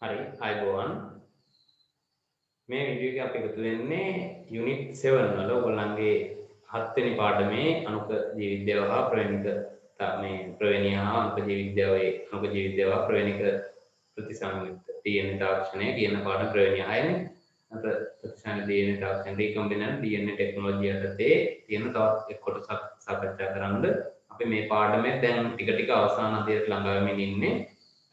හරි අයබෝවන් මේ වීඩියෝ එක අපි එකතු වෙන්නේ යුනිට් 7 වල ඔයගොල්ලන්ගේ 7 වෙනි පාඩමේ අනුක ජීවවිද්‍යාව හා ප්‍රවේණික මේ ප්‍රවේණිය හා අනුක ජීවවිද්‍යාවේ අනුක ජීවවිද්‍යාව හා ප්‍රවේණික ප්‍රතිසංයුක්ත DNA තාක්ෂණය කියන පාඩම ප්‍රවේණිය 6නේ. අත ප්‍රතිසංයුක්ත DNA තාක්ෂණ රීකම්බිනන්ට් DNA ටෙක්නොලොජි යටතේ තියෙන තවත් එක් කොටසක් සාකච්ඡා කරන්න අපි මේ පාඩමේ දැන් ටික ටික අවසාන අධ්‍යයනයට ළඟා වෙමින් ඉන්නේ.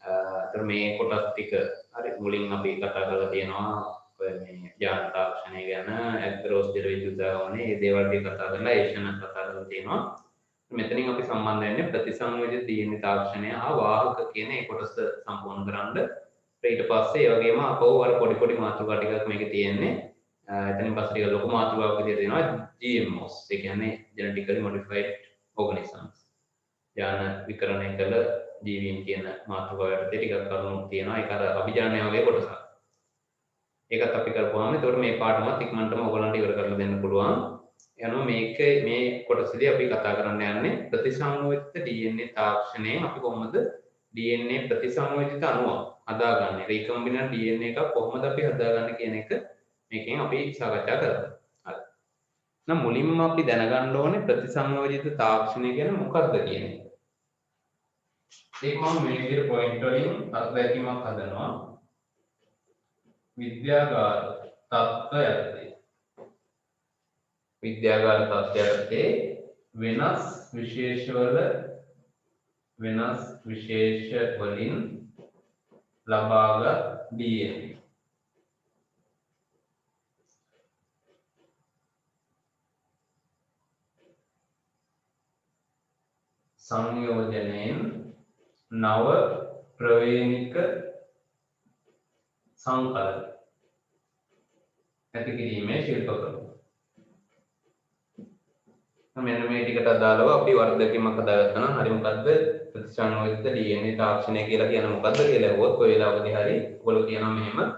අතර මේ කොටස් ටික හරි මුලින් අපි කතා කරලා තියෙනවා මේ යාන තාක්ෂණය ගැන ඇක්රෝස් විද්‍යුතාවනේ මේ දේවල් ටික කතා කරලා ඒෂණ කතා කරලා තියෙනවා. මෙතනින් අපි සම්බන්ධ වෙන්නේ ප්‍රතිසංයෝජිත DNA තාක්ෂණය හා වාහක කියන මේ කොටස සම්පූර්ණ කරන්න. ඊට පස්සේ ඒ වගේම අපෝ වල පොඩි පොඩි මාතෘකා ටිකක් මේකේ තියෙන්නේ. එතනින් පස්සේ ටික ලොකු මාතෘකාවක් විදිහට තියෙනවා GMOs. ඒ කියන්නේ genetically modified organisms. යාන විකරණය කළ ජීවීන් කියන මාතෘකාව යටතේ ටිකක් කරුණු තියෙනවා. ඒක අර අභිජානනය වගේ කොටසක්. ඒකත් අපි කරපුවාම එතකොට මේ පාඩමත් ඉක්මනටම ඔයගලන්ට ඉවර කරලා දෙන්න පුළුවන්. යනවා මේ කොටසදී අපි කතා කරන්න යන්නේ ප්‍රතිසංයෝජිත DNA තාක්ෂණයෙන් අපි කොහොමද DNA ප්‍රතිසංයෝජිත අණුව හදාගන්නේ? රීකම්බිනන්ට් DNA එකක් කොහොමද අපි හදාගන්නේ කියන එක මේකෙන් අපි සාකච්ඡා කරමු. හරි. නම් මුලින්ම අපි දැනගන්න ඕනේ ප්‍රතිසංයෝජිත තාක්ෂණය කියන්නේ මොකක්ද කියන එක. ඒක මම මේ විදිහට පොයින්ට් වලින් අත්දැකීමක් හදනවා. විද්‍යාගාර තත්ත්ව යටතේ විද්‍යාගාර තත්ත්ව යටතේ වෙනස් විශේෂ වලින් ලබාගත් DNA සංයෝජනයෙන් නව ප්‍රවේණික සංකලන ඇති කිරීමේ ශිල්පකම. මෙන්න මේ ටිකට අදාළව අපි වර්ධකීමක් හදාගත්තා නම් හරි මොකද්ද ප්‍රතිසංයෝජිත DNA තාක්ෂණය කියලා කියන මොකද්ද කියලා අහුවොත් ඔය වෙලාවදී හරි ඔයගොල්ලෝ කියනවා මෙහෙම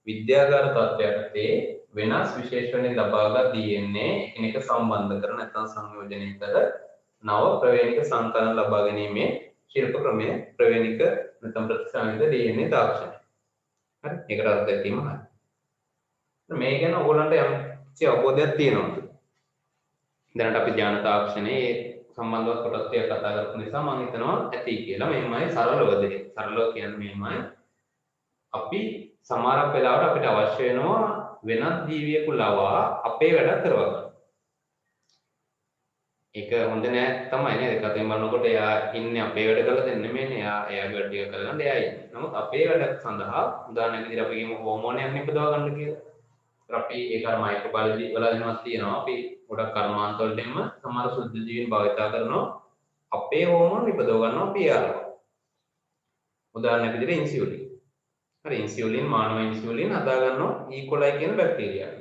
විද්‍යාගාර තත්ත්වයකදී වෙනස් විශේෂ වලින් ලබාගත් DNA එකිනෙක සම්බන්ධ කර නැත්නම් සංයෝජනය කර නව ප්‍රවේණික සංකලන ලබා ගැනීමේ ශිල්ප ක්‍රමය ප්‍රවේණික නැත්නම් ප්‍රතිසංයෝජිත DNA තාක්ෂණය. හරි ඒකට අර්ථ දැක්වීම හරි. මේ ගැන ඔයගොල්ලන්ට යම් කිසි අවබෝධයක් තියෙනවද? දැනට අපි ඥාන තාක්ෂණයේ සම්බන්ධව කොටස් ටික කතා කරපු නිසා මම හිතනවා ඇති කියලා. මෙහෙමයි සරලව දෙයක්. සරලව කියන්නේ මෙහෙමයි. අපි සමහරක් වෙලාවට අපිට අවශ්‍ය වෙනවා වෙනත් ජීවියෙකු ලවා අපේ වැඩ කරවා ගන්න. ඒක හොඳ නෑ තමයි නේද? කතෙන් බලනකොට එයා ඉන්නේ අපේ වැඩ කරලා දෙන්නේ නෙමෙයිනේ. එයාගේ වැඩ ටික කරලා එයා ඉන්නේ. නමුත් අපේ වැඩ සඳහා උදාහරණයක් විදිහට අපි කියමු හෝමෝනයක් නිපදවා ගන්න කියලා. අපි ඒක අර මයික්‍රෝබයොලොජි වල දෙනවා තියෙනවා. අපි ගොඩක් කර්මාන්ත වලදීම සමහර සුද්ධ ජීවීන් භාවිතා කරනවා අපේ හෝමෝන නිපදව ගන්නවා අපි යාළුවා. උදාහරණයක් විදිහට ඉන්සියුලින්. හරි ඉන්සියුලින් මානව ඉන්සියුලින් හදා ගන්නවා E. coli කියන බැක්ටීරියාව.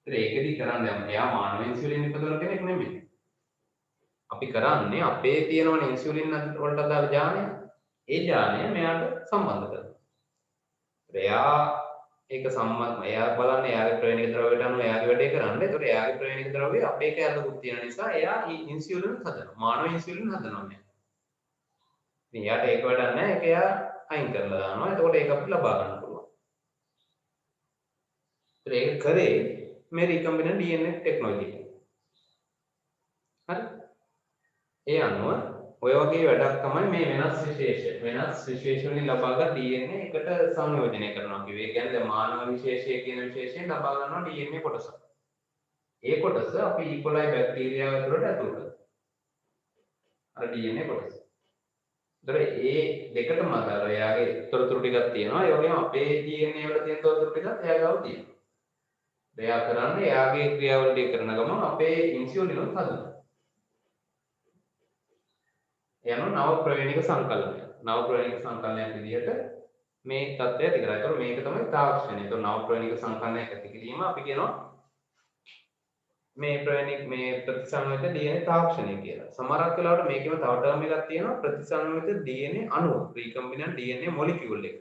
ඒකෙදි කරන්නේ එයා මානව ඉන්සියුලින් නිපදවන කෙනෙක් නෙමෙයි. අපි කරන්නේ අපේ තියෙනවනේ ඉන්සියුලින් වලට අදාළ ජානය. ඒ ජානය මෙයාට සම්බන්ධ කරනවා. එයා ඒක සම්බන්ධ එයා බලන්නේ එයාගේ ප්‍රවේණික ද්‍රව්‍යයට අනුව එයාගේ වැඩේ කරන්නේ. ඒතකොට එයාගේ ප්‍රවේණික ද්‍රව්‍ය අපේ කැලලකුත් තියෙන නිසා එයා ඉන්සියුලින් හදනවා. මානව ඉන්සියුලින් හදනවා නේ. ඉතින් එයාට ඒක වැඩක් නැහැ. ඒක එයා අයින් කරලා දානවා. එතකොට ඒක අපිට ලබා ගන්න පුළුවන්. ඒක කරේ මේ රීකම්බිනන්ට් DNA ටෙක්නොලොජි එක. හරි. ඒ අනුව ඔය වගේ වැඩක් තමයි මේ වෙනස් විශේෂ වලින් ලබාගත් DNA එකට සංයෝජනය කරනවා කිව්වේ. ඒ කියන්නේ දැන් මානව විශේෂය කියන විශේෂයෙන් ලබා ගන්නවා DNA කොටස. ඒ කොටස අපි E. coli බැක්ටීරියාව ඇතුළට ඇතුල් කරනවා. අර DNA කොටස. ඒතර ඒ දෙකටම අදාළ එයාගේ තොරතුරු ටිකක් තියෙනවා. ඒ වගේම අපේ DNA වල තියෙන තොරතුරු ටිකක් එයා ගාව තියෙනවා. එයා කරන්නේ එයාගේ ක්‍රියාවලිය කරන ගමන් අපේ ඉන්සියුලින් උත් හදනවා. යන නව ප්‍රවේණික සංකලනය. නව ප්‍රවේණික සංකලනයක් විදිහට මේ தත්ත්වය ඇති කරා. ඒතකොට මේක තමයි තාක්ෂණය. ඒතකොට නව ප්‍රවේණික සංකලනයක් ඇති කිරීම අපි කියනවා මේ ප්‍රතිසංයෝජිත DNA තාක්ෂණය කියලා. සමහරක් වෙලාවට මේකෙම තව ටර්ම් එකක් තියෙනවා ප්‍රතිසංයෝජිත DNA අණුව. රීකම්බිනන්ට් DNA මොලිකියුල් එක.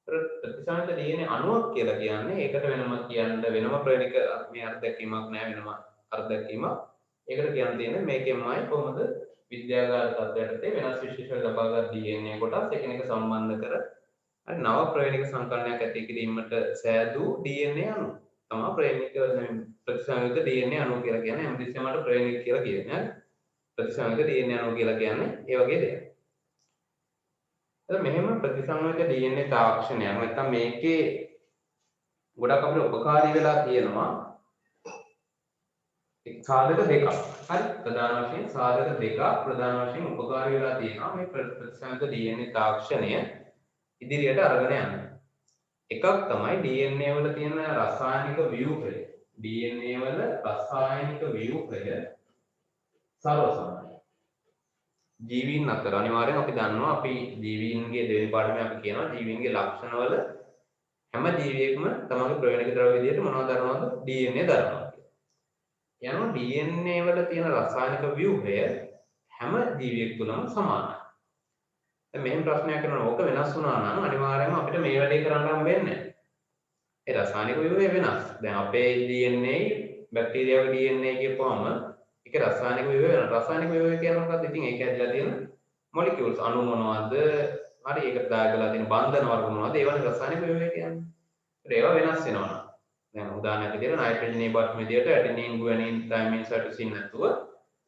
ප්‍රතිසංයෝජිත DNA අණුවක් කියලා කියන්නේ ඒකට වෙනම ප්‍රවේණික මේ අර්ථකීමක් නෑ වෙනම අර්ථකීමක්. ඒකට කියන්න තියෙන්නේ මේකෙන්මයි කොහොමද විද්‍යාගාර තත්ත්වයටදී වෙනස් විශේෂ ලබාගත් DNA කොටස් එකිනෙක සම්බන්ධ කර අර නව ප්‍රවේණික සංකලනයක් ඇති කිරීමට සෑදූ DNA අණු තමයි ප්‍රවේණික ප්‍රතිසංයුක්ත DNA අණු කියලා කියන්නේ. හැමතිස්සෙම මට ප්‍රවේණික කියලා කියන්නේ. ප්‍රතිසංයුක්ත DNA අණු කියලා කියන්නේ ඒ වගේ දෙයක්. එතකොට මෙහෙම ප්‍රතිසංයුක්ත DNA තාක්ෂණයක් නැත්නම් මේකේ ගොඩක් අපිට උපකාරී වෙලා තියෙනවා සාධක දෙකක්. හරි. ප්‍රධාන වශයෙන් සාධක දෙකක් ප්‍රධාන වශයෙන් උපකාරී වෙලා තියෙනවා මේ ප්‍රතිසංයුක්ත DNA තාක්ෂණය ඉදිරියට අරගෙන යන්න. එකක් තමයි DNA වල තියෙන රසායනික ව්‍යුහය. DNA වල රසායනික ව්‍යුහය සර්ව සමානයි. ජීවීන් අතර අනිවාර්යෙන් අපි දන්නවා අපි ජීවීන්ගේ දෙවෙනි පාඩමේ අපි කියනවා ජීවීන්ගේ ලක්ෂණ වල හැම ජීවියෙක්ම තමගේ ප්‍රවේණික ද්‍රව්‍ය විදිහට මොනවද දරනවද? DNA දරනවා කියලා. යනවා DNA වල තියෙන රසායනික ව්‍යුහය හැම ජීවියෙක් තුළම සමානයි. දැන් මෙහෙම ප්‍රශ්නයක් කරනවා ඕක වෙනස් වුණා නම් අනිවාර්යයෙන්ම අපිට මේ වැඩේ කරන්න හම්බෙන්නේ නැහැ. ඒ රසායනික ව්‍යුහය වෙනස්. දැන් අපේ DNA බැක්ටීරියාවේ DNA කියපුවම ඒක රසායනික ව්‍යුහය වෙනවා. රසායනික ව්‍යුහය කියන්නේ මොකක්ද? ඉතින් ඒක ඇදලා තියෙන මොලිකියුල්ස් අණු මොනවද? හරි ඒකට දාගලා තියෙන බන්ධන වර්ග මොනවද? ඒවනේ රසායනික ව්‍යුහය කියන්නේ. ඒවා වෙනස් වෙනවා. දැන් උදාහරණයක් විදිහට නයිට්‍රජන් ඒබට් විදිහට ඇඩෙනින් ගුවනින් තයිමින් සයිටෝසින් නැතුව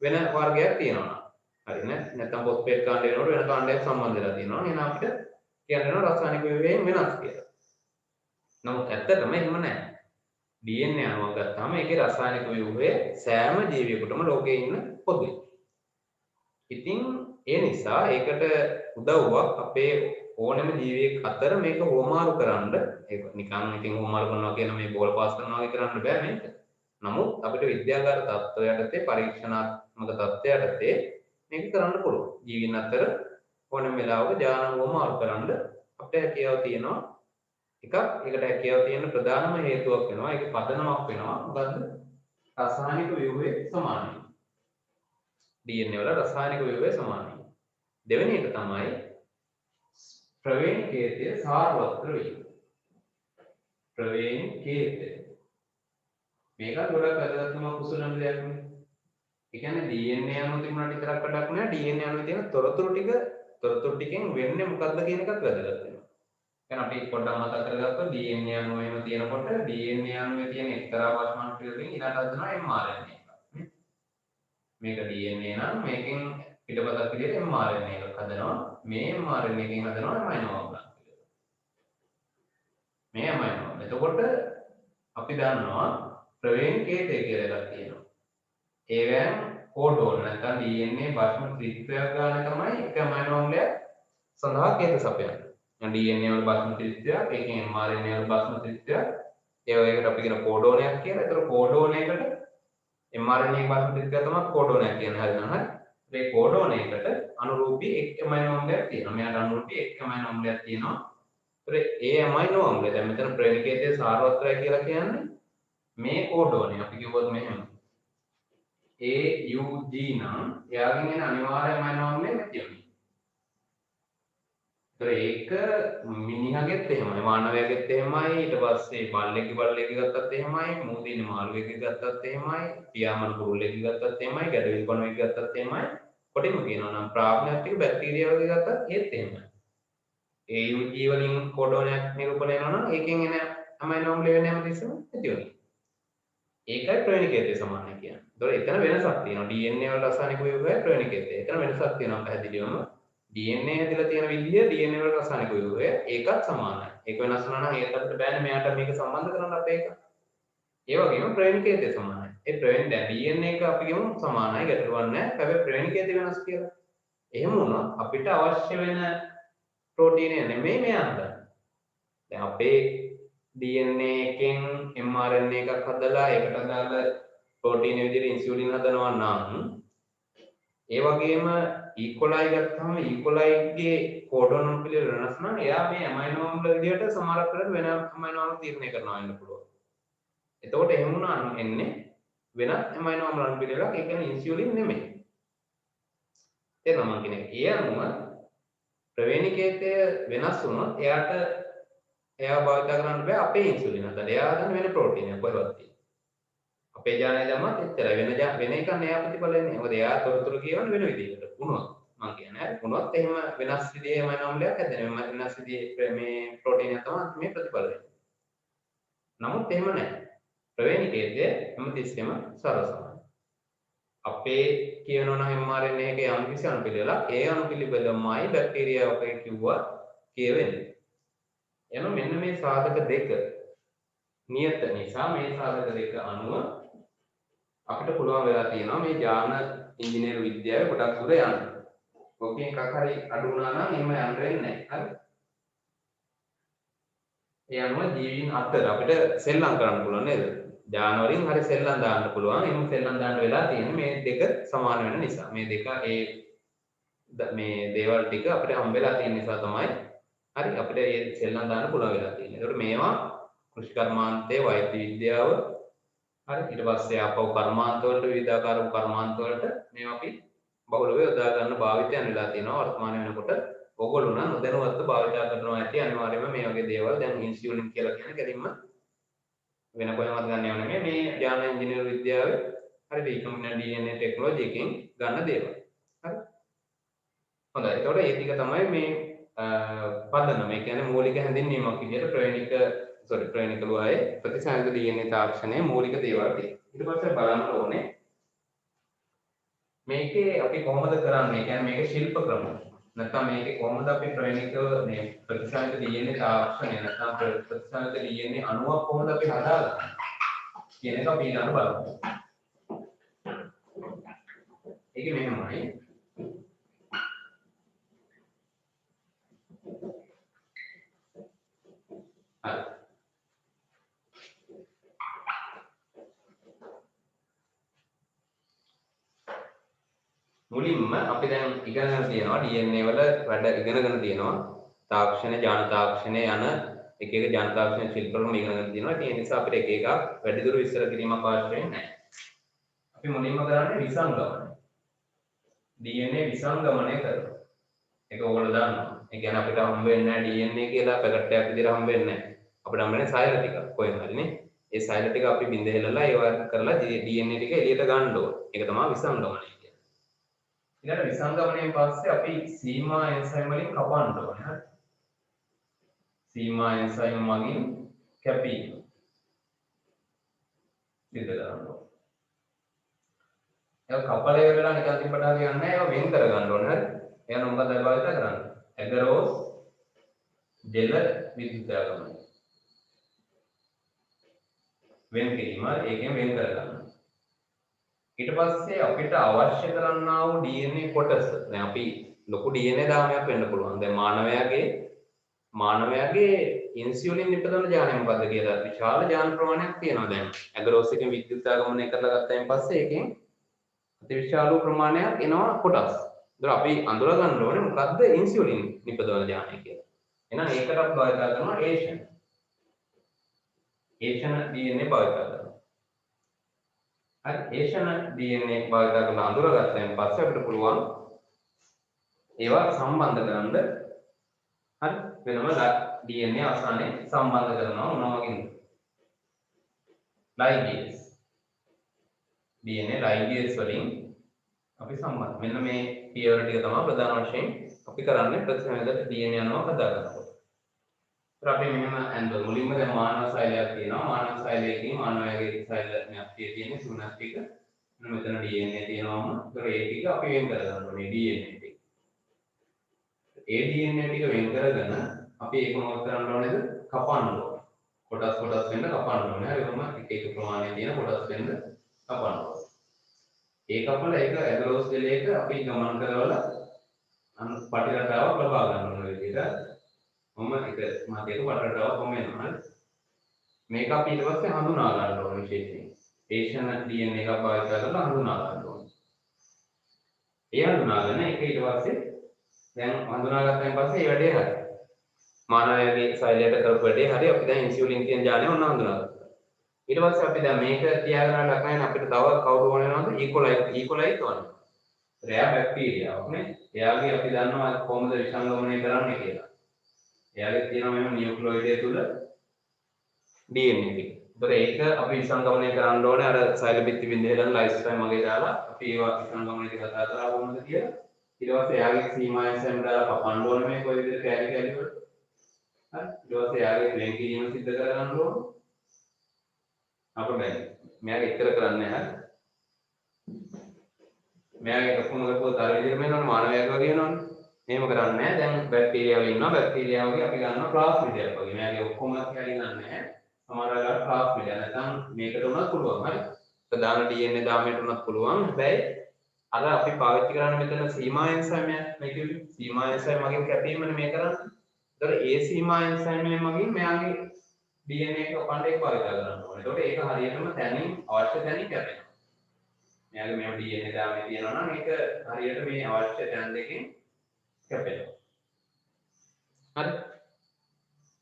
වෙන වර්ගයක් තියෙනවා. හරි නැත්නම් ෆොස්ෆේට් කාණ්ඩ වෙනකොට වෙන කාණ්ඩයක් සම්බන්ධ වෙලා තියෙනවා. එහෙනම් අපිට කියන්න රසායනික ව්‍යුහයෙන් වෙනස් කියලා. නමුත් ඇත්තටම එහෙම නැහැ. DNA අණුවක් ගත්තාම ඒකේ රසායනික ව්‍යුහය සෑම ජීවියෙකුටම ලෝකේ ඉන්න පොදුයි. ඉතින් ඒ නිසා ඒකට උදව්වක් අපේ ඕනෑම ජීවියෙක් අතර මේක හොමාරු කරන්න ඒක නිකන් ඉතින් හොමාරු කරනවා කියන මේ බෝල පාස් කරනවා වගේ කරන්න බෑ මේක. නමුත් අපිට විද්‍යාගාර තත්ත්වය යටතේ පරීක්ෂණාත්මක තත්ත්වය යටතේ මේක කරන්න පුළුවන්. ජීවීන් අතර ඕනෑම වෙලාවක ජාන හොමාරු කරන්න අපිට හැකියාව තියෙනවා. එකක් ඒකට හැකියාව තියෙන ප්‍රධානම හේතුවක් වෙනවා. ඒකේ පදනමක් වෙනවා. මොකද්ද? රසායනික ව්‍යුහය සමානයි. DNA වල රසායනික ව්‍යුහය සමානයි. දෙවෙනි එක තමයි ප්‍රවේණිකේතය සාරවත්‍ර වීම. ප්‍රවේණිකේතය. මේක ගොඩක් වැදගත්ම කුසලන දෙයක් නේ. ඒ කියන්නේ DNA අණු තිබුණාට විතරක් වැඩක් නෑ. DNA අණුවේ තියෙන තොරතුරු ටිකෙන් වෙන්නේ මොකද්ද කියන එකත් වැදගත් වෙනවා. දැන් අපි පොඩ්ඩක් මතක් කරගත්තොත් DNA අණුවෙම තියෙනකොට DNA අණුවේ තියෙන එක්තරා පරමාණුකින් ඊළඟට හදනවා mRNA එකක්. මේක DNA නම් මේකෙන් පිටපතක් විදිහට mRNA එකක් හදනවා. මේ mRNA එකෙන් හදනවා amino acid. මේ amino. එතකොට අපි දන්නවා ප්‍රවේණිකේතය කියලා එකක් තියෙනවා. ඒවෙන් කෝඩෝන නැත්නම් DNA භාෂ්ම ත්‍රිත්වයක් ගන්න තමයි එක amino අම්ලයක් සඳහා කේත සපයන්නේ. DNA වල භාෂ්ම ත්‍රිත්වයක්, ඒකෙන් mRNA වල භාෂ්ම ත්‍රිත්වයක්, ඒ වගේකට අපි කියන කෝඩෝනයක් කියලා. ඒතර කෝඩෝනයකට mRNA භාෂ්ම ත්‍රිත්වය තමයි කෝඩෝනයක් කියන්නේ. හරිද? මේ කෝඩෝනයකට අනුරූපී එක් amino අම්ලයක් තියෙනවා. මෙයාට අනුරූපී එක් amino අම්ලයක් තියෙනවා. ඒතර ඒ amino අම්ලය දැන් මෙතන ප්‍රවේණිකේතයේ සාරවත්‍රය කියලා කියන්නේ මේ කෝඩෝනය. අපි කිව්වොත් මෙහෙම AUG නම් එයාගෙන් එන අනිවාර්ය amino අම්ලය මෙතියොනින්. ඒක මිනිහගෙත් එහෙමයි මානවයාගෙත් එහෙමයි ඊට පස්සේ බල්ලෙක්ගේ ගත්තත් එහෙමයි මූදින මාළුවෙක්ගේ ගත්තත් එහෙමයි පියාඹන කුරුල්ලෙක්ගේ ගත්තත් එහෙමයි ගැඩවිල් කොණුවෙක්ගේ ගත්තත් එහෙමයි කොටින්ම කියනවා නම් ප්‍රාග්නාස්ටික් බැක්ටීරියාවගේ ගත්තත් ඒත් එහෙමයි AUG වලින් කෝඩෝනයක් නිරූපණය වෙනවා නම් ඒකෙන් එන amino අම්ල වෙන හැමතිස්සෙම ඇතිවෙනවා ඒකයි ප්‍රවේණිකේතය සමානයි කියන්නේ. ඒතකොට එතන වෙනසක් තියෙනවා DNA වල රසායනික ව්‍යුහය ප්‍රවේණිකේතය. එතන වෙනසක් තියෙනවා පැහැදිලිවම DNA ඇදලා තියෙන විදිය DNA වල රසායනික ව්‍යුහය ඒකත් සමානයි. ඒක වෙනස් වුණා නම් ඒකට අපිට බෑනේ මෙයාට මේක සම්බන්ධ කරන්න අපේ එක. ඒ වගේම ප්‍රවේණිකේතය සමානයි. ඒ ප්‍රවේණ දැන් DNA එක අපි කියමු සමානයි ගැටලුවක් නැහැ. හැබැයි ප්‍රවේණිකේතය වෙනස් කියලා. එහෙම වුණොත් අපිට අවශ්‍ය වෙන ප්‍රෝටීනය නෙමෙයි මෙයා හදන්නේ. දැන් අපේ DNA එකෙන් mRNA එකක් හදලා ඒකට අදාළ ප්‍රෝටීන විදිහට ඉන්සියුලින් හදනවා නම් ඒ වගේම E. coli ගත්තාම E. coliගේ කෝඩෝන පිළිවෙල වෙනස් නම් එයා මේ amino අම්ල විදිහට සමහරක් වෙලාවට වෙන amino අම්ල තීරණය කරනවා වෙන්න පුළුවන්. එතකොට එහෙම වුණා නම් එන්නේ වෙනත් amino අම්ල පිළිවෙලක් ඒ කියන්නේ ඉන්සියුලින් නෙමෙයි. තේරුණා මම කියන්නේ. ඒ අනුව ප්‍රවේණිකේතය වෙනස් වුණොත් එයා භාවිත කරන්න බෑ අපේ ඉන්සියුලින් හදන්න. එයා හදන්න වෙන ප්‍රෝටීනයක් කොහෙවත් තියෙන. අපේ ජානය දැම්මත් එච්චරයි වෙන එකක් නෑ ප්‍රතිඵල එන්නේ. මොකද එයා තොරතුරු කියවන්නේ වෙන විදිහකට. වුණොත් මම කියන්නේ. හරි. මොනවත් එහෙම වෙනස් විදිහේ ඇමයිනෝ අම්ලයක් හැදෙනවා. වෙනස් විදිහේ මේ ප්‍රෝටීන් එක තමයි මේ ප්‍රතිඵල වෙන්නේ. නමුත් එහෙම නැහැ. ප්‍රවේණිකයේදී හැමතිස්සෙම සරල සමානයි. අපේ කියනවා නම් mRNA එකේ යම් කිසි අණුපිළිවෙලක් ඒ අණුපිළිවෙලමයි බැක්ටීරියාවක කිව්වා කියවෙන්නේ. එහෙනම් මෙන්න මේ සාධක දෙක නියත නිසා මේ සාධක දෙක අනුව අපිට පුළුවන් වෙලා තියෙනවා මේ ඥාන ඉංජිනේරු විද්‍යාවේ ගොඩක් දුර යන්න. ඔකේ එකක් හරි අඩු වුණා නම් එහෙම යන්න වෙන්නේ නැහැ. හරි. ඒ අනුව ජීවීන් අතර අපිට සෙල්ලම් කරන්න පුළුවන් නේද? ඥාන වලින් හරි සෙල්ලම් දාන්න පුළුවන්. එහෙම සෙල්ලම් දාන්න වෙලා තියෙන්නේ මේ දෙක සමාන වෙන නිසා. මේ දෙක මේ දේවල් ටික අපිට හම්බෙලා තියෙන නිසා තමයි හරි අපිට මේ සෙල්ලම් දාන්න පුළුවන් වෙලා තියෙන්නේ. ඒකට මේවා කෘෂි කර්මාන්තයේ වෛද්‍ය විද්‍යාව හරි ඊට පස්සේ ආපහු කර්මාන්ත වලට විවිධාකාර කර්මාන්ත වලට මේවා අපි බහුලව යොදා ගන්න භාවිතයන් වෙලා තියෙනවා වර්තමාන වෙනකොට ඕගොල්ලෝ නම් නොදැනුවත්ව භාවිතා කරනවා ඇති අනිවාර්යයෙන්ම මේ වගේ දේවල් දැන් ඉන්සියුලින් කියලා කියන්නේ කෙලින්ම වෙන කොහෙවත් ගන්න යන්නේ නෙමෙයි මේ ඥාන ඉංජිනේරු විද්‍යාවේ හරි රීකම්බිනන්ට් DNA ටෙක්නොලොජි එකෙන් ගන්න දේවල් හරි හොඳයි එතකොට ඒ ටික තමයි මේ පදනම ඒ කියන්නේ මූලික හැඳින්වීමක් විදිහට ප්‍රවේණික ලුවායේ ප්‍රතිසංයුත DNA තාක්ෂණයේ මූලික දේවල් ටික ඊට පස්සේ බලන්න ඕනේ මේකේ අපි කොහොමද කරන්නේ කියන්නේ මේක ශිල්ප ක්‍රම නැත්නම් මේකේ කොහොමද අපි ප්‍රවේණික මේ ප්‍රතිසංයුත DNA තාක්ෂණය නැත්නම් ප්‍රතිසංයුත DNA අණුවක් කොහොමද අපි හදාගන්නේ කියන එක අපි ඊළඟට බලමු. ඒක මෙහෙමයි. හරි. මුලින්ම අපි දැන් ඉගෙනගෙන තියෙනවා DNA වල වැඩ ඉගෙනගෙන තියෙනවා තාක්ෂණ ඥාන තාක්ෂණයේ යන එක එක ඥාන තාක්ෂණ ශිල්ප ක්‍රම ඉගෙනගෙන තියෙනවා ඒ නිසා අපිට එක එකක් වැඩිදුර විස්තර කිරීමක් අවශ්‍ය වෙන්නේ නැහැ. අපි මුලින්ම කරන්නේ විසංගමනය. DNA විසංගමනය කරනවා. ඒක ඕගොල්ලෝ දන්නවා. ඒ කියන්නේ අපිට හම්බ වෙන්නේ නැහැ DNA කියලා පැකට් එකක් විදිහට හම්බ වෙන්නේ නැහැ. අපිට හම්බ වෙන්නේ සෛල ටිකක් කොහෙන් හරිනේ. ඒ සෛල ටික අපි බින්ද හෙලලා ඒවා කරලා DNA ටික එළියට ගන්න ඕන. ඒක තමයි විසංගමනය. ඊළඟ විසංගමණයෙන් පස්සේ අපි සීමා එන්සයිම් වලින් කපන්න ඕනේ. හරි. සීමා එන්සයිම් මගින් කැපීම. සිද්ධ කරන්න ඕනේ. ඒක කපල ඉවරලා නිකන් තිබ්බට හරියන්නේ නැහැ. ඒක වෙන් කර ගන්න ඕනේ. හරි. එහෙනම් මොකද භාවිත කරන්නේ? ඇගරෝස් ජෙල විද්‍යුතාගමනය. වෙන් කිරීම ඒකෙන් වෙන් කර ගන්න. ඊට පස්සේ අපිට අවශ්‍ය කරන්නා වූ DNA කොටස දැන් අපි ලොකු DNA දාමයක් වෙන්න පුළුවන්. දැන් මානවයාගේ ඉන්සියුලින් නිපදවන ජානය මොකද්ද කියලා විශාල ජාන ප්‍රමාණයක් තියෙනවා දැන්. ඇගරෝස් එකෙන් විද්‍යුතාගමනය කරලා ගත්තයින් පස්සේ ඒකෙන් අතිවිශාල ප්‍රමාණයක් එනවා කොටස්. ඒතර අපි අඳුර ගන්න ඕනේ මොකද්ද ඉන්සියුලින් නිපදවන ජානය කියලා. එහෙනම් ඒකටත් භාවිත කරනවා ඒෂන් DNA භාවිත කරනවා. හරි ඒෂන DNA භාවිත කරලා අඳුරගත්තයින් පස්සේ අපිට පුළුවන් ඒවා සම්බන්ධ කරන්න හරි වෙනම DNA අවසානයේ සම්බන්ධ කරනවා මොනවා වගේද ligase DNA ligase වලින් අපි සම්බන්ධ මෙන්න මේ පියවර ටික තමයි ප්‍රධාන වශයෙන් අපි කරන්නේ ප්‍රතිසංයුත DNA අණුවක් හදාගන්නකොට. ඒත් අපි මෙහෙම ඇන්ද මුලින්ම දැන් මානව සෛලයක් තියෙනවා. මානව සෛලයකින් මානවයාගේ සෛල න්‍යෂ්ටිය තියෙන සුණක් ටික මෙතන DNA තියෙනවම ඒතර ඒ ටික අපි වෙන් කරගන්න ඕනේ DNA ටික. ඒ DNA ටික වෙන් කරගෙන අපි ඒක මොකද කරන්න ඕනේද? කපන්න ඕනේ. කොටස් වෙන්න කපන්න ඕනේ. හරිවම එක එක ප්‍රමාණයේ තියෙන කොටස් වෙන්න කපන්න ඕනේ. ඒ කපලා ඒක ඇගරෝස් ජෙලයක අපි ගමන් කරවලා පටිරටාවක් ලබා ගන්න ඕන විදිහට මම එක මාතේක පටරටාවක් කොම වෙනවා. මේක අපි ඊට පස්සේ හඳුනා ගන්න ඕන විශේෂයෙන්. ඒෂන DNA එකක් භාවිත කරලා හඳුනා ගන්න ඕන. ඒ හඳුනාගෙන ඒක ඊට පස්සේ දැන් හඳුනාගත්තයින් පස්සේ මේ වැඩේ හරි. මානවයාගේ සෛලයට කරපු වැඩේ හරි අපි දැන් ඉන්සියුලින් කියන ජානය ඔන්න හඳුනාගත්තා. ඊට පස්සේ අපි දැන් මේක තියාගෙන ලක්නයින් අපිට තව කවුරු ඕන වෙනවද? ඊකොලයි තවන්න. රෑ බැක්ටීරියාවක් නේ. එයාගේ අපි දන්නවා කොහොමද විසංගමනය කරන්නේ කියලා. එයාගේ තියෙනවා මෙහෙම නියුක්ලියොයිඩය තුල DNA ටික. ඒතර ඒක අපි විසංගමනය කරන්න ඕනේ අර සෛල බිත්ති බින්ද හෙලන ලයිසෝසයිම් වගේ දාලා අපි ඒවා විසංගමනය කතා කරලා කොහොමද කියලා ඊට පස්සේ එයාගේ සීමා එන්සයිම් දාලා කපන්න ඕනේ මේ කොයි විදිහට කැලි කැලි වලට. හරි. ඊට පස්සේ එයාගේ ප්ලේන් කිරීම සිද්ධ කරගන්න ඕනේ. අපිට මෙයාගේ ඉතර කරන්නේ නැහැ. මෙයාගේ ඔක්කොම ගත්තොත් අර විදිහට වෙනවනේ මානවයාගේ වගේ වෙනවනේ. එහෙම කරන්නේ නැහැ. දැන් බැක්ටීරියාවල ඉන්නවා. බැක්ටීරියාවගේ අපි ගන්නවා ප්ලාස්මිඩයක් වගේ. මෙයාගේ ඔක්කොම කැලි ගන්න නැහැ. සමහර වෙලාවට ප්ලාස්මිඩය නැත්නම් මේකට උනත් පුළුවන්. හරි. ප්‍රධාන DNA දාමයට උනත් පුළුවන්. හැබැයි අර අපි පාවිච්චි කරන්නේ මෙතන සීමා එන්සයිම් එක කිව්වේ. සීමා එන්සයිම් මගින් කැපීමනේ මේ කරන්නේ. ඒතර ඒ සීමා එන්සයිම් මගින් මෙයාගේ DNA එක කපන්න එක පාවිච්චි කරන්න ඕනේ. ඒතකොට ඒක හරියටම තැනින් අවශ්‍ය තැනින් කැපෙනවා. මෙයාගේ මේ DNA දාමේ තියෙනවා නම් ඒක හරියට මේ අවශ්‍ය තැන් දෙකෙන් කැපෙනවා. හරි.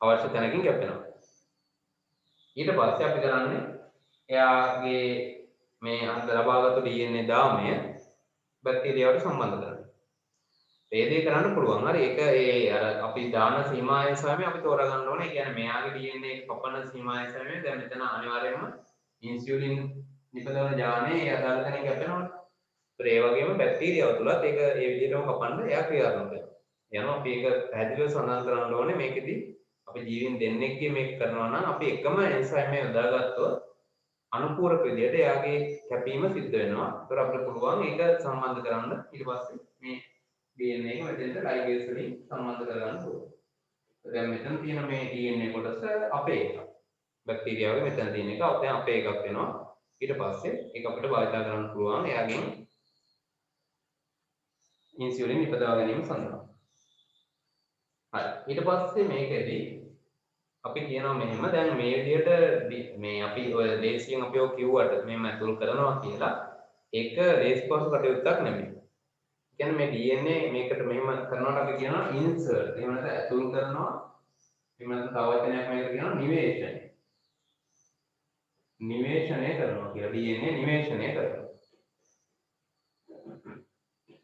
අවශ්‍ය තැනකින් කැපෙනවා. ඊට පස්සේ අපි කරන්නේ එයාගේ මේ අන්ත ලබාගත් DNA දාමය බැක්ටීරියාවට සම්බන්ධ කරනවා. ඒ දේ කරන්න පුළුවන්. හරි. ඒක ඒ අර අපි දාන සීමා එන්සයිම අපි තෝරා ගන්න ඕනේ. ඒ කියන්නේ මෙයාගේ DNA එක කපන සීමා එන්සයිම දැන් මෙතන අනිවාර්යයෙන්ම ඉන්සියුලින් නිපදවන ජානේ ඒ අදාළ තැනින් කැපෙනවනේ. ඒ වගේම බැක්ටීරියාව තුලත් ඒක ඒ විදිහටම කපන්න එයා ක්‍රියාත්මක වෙනවා. යනවා අපි ඒක පැහැදිලිව සඳහන් කරන්න ඕනේ මේකෙදි අපි ජීවීන් දෙන්නෙක්ගේ මේක කරනවා නම් අපි එකම එන්සයිම් එක යොදාගත්තොත් අනුපූරක විදිහට එයාගේ කැපීම සිද්ධ වෙනවා. ඒතර අපිට පුළුවන් ඒක සම්බන්ධ කරන්න ඊට පස්සේ මේ DNA එක මෙතෙන්ට ලයිගේස් වලින් සම්බන්ධ කරගන්න පුළුවන්. දැන් මෙතන තියෙන මේ DNA කොටස අපේ එක. බැක්ටීරියාවගේ මෙතන තියෙන එක දැන් අපේ එකක් වෙනවා. ඊට පස්සේ ඒක අපිට භාවිත කරන්න පුළුවන් එයාගෙන් ඉන්සියුලින් නිපදවා ගැනීම සඳහා. හරි. ඊට පස්සේ මේකෙදි අපි කියනවා මෙහෙම දැන් මේ විදිහට මේ අපි ඔය දේශියෙන් අපි ඔය කිව්වට මෙහෙම ඇතුල් කරනවා කියලා ඒක ලේසිපහසු කටයුත්තක් නෙමෙයි. කියන්නේ මේ DNA මේකට මෙහෙම කරනකොට අපි කියනවා insert. එහෙම නැත්නම් ඇතුල් කරනවා. එහෙම නැත්නම් තව වචනයක් මේකට කියනවා නිවේෂණය. නිවේෂණය කරනවා කියලා DNA නිවේෂණය කරනවා.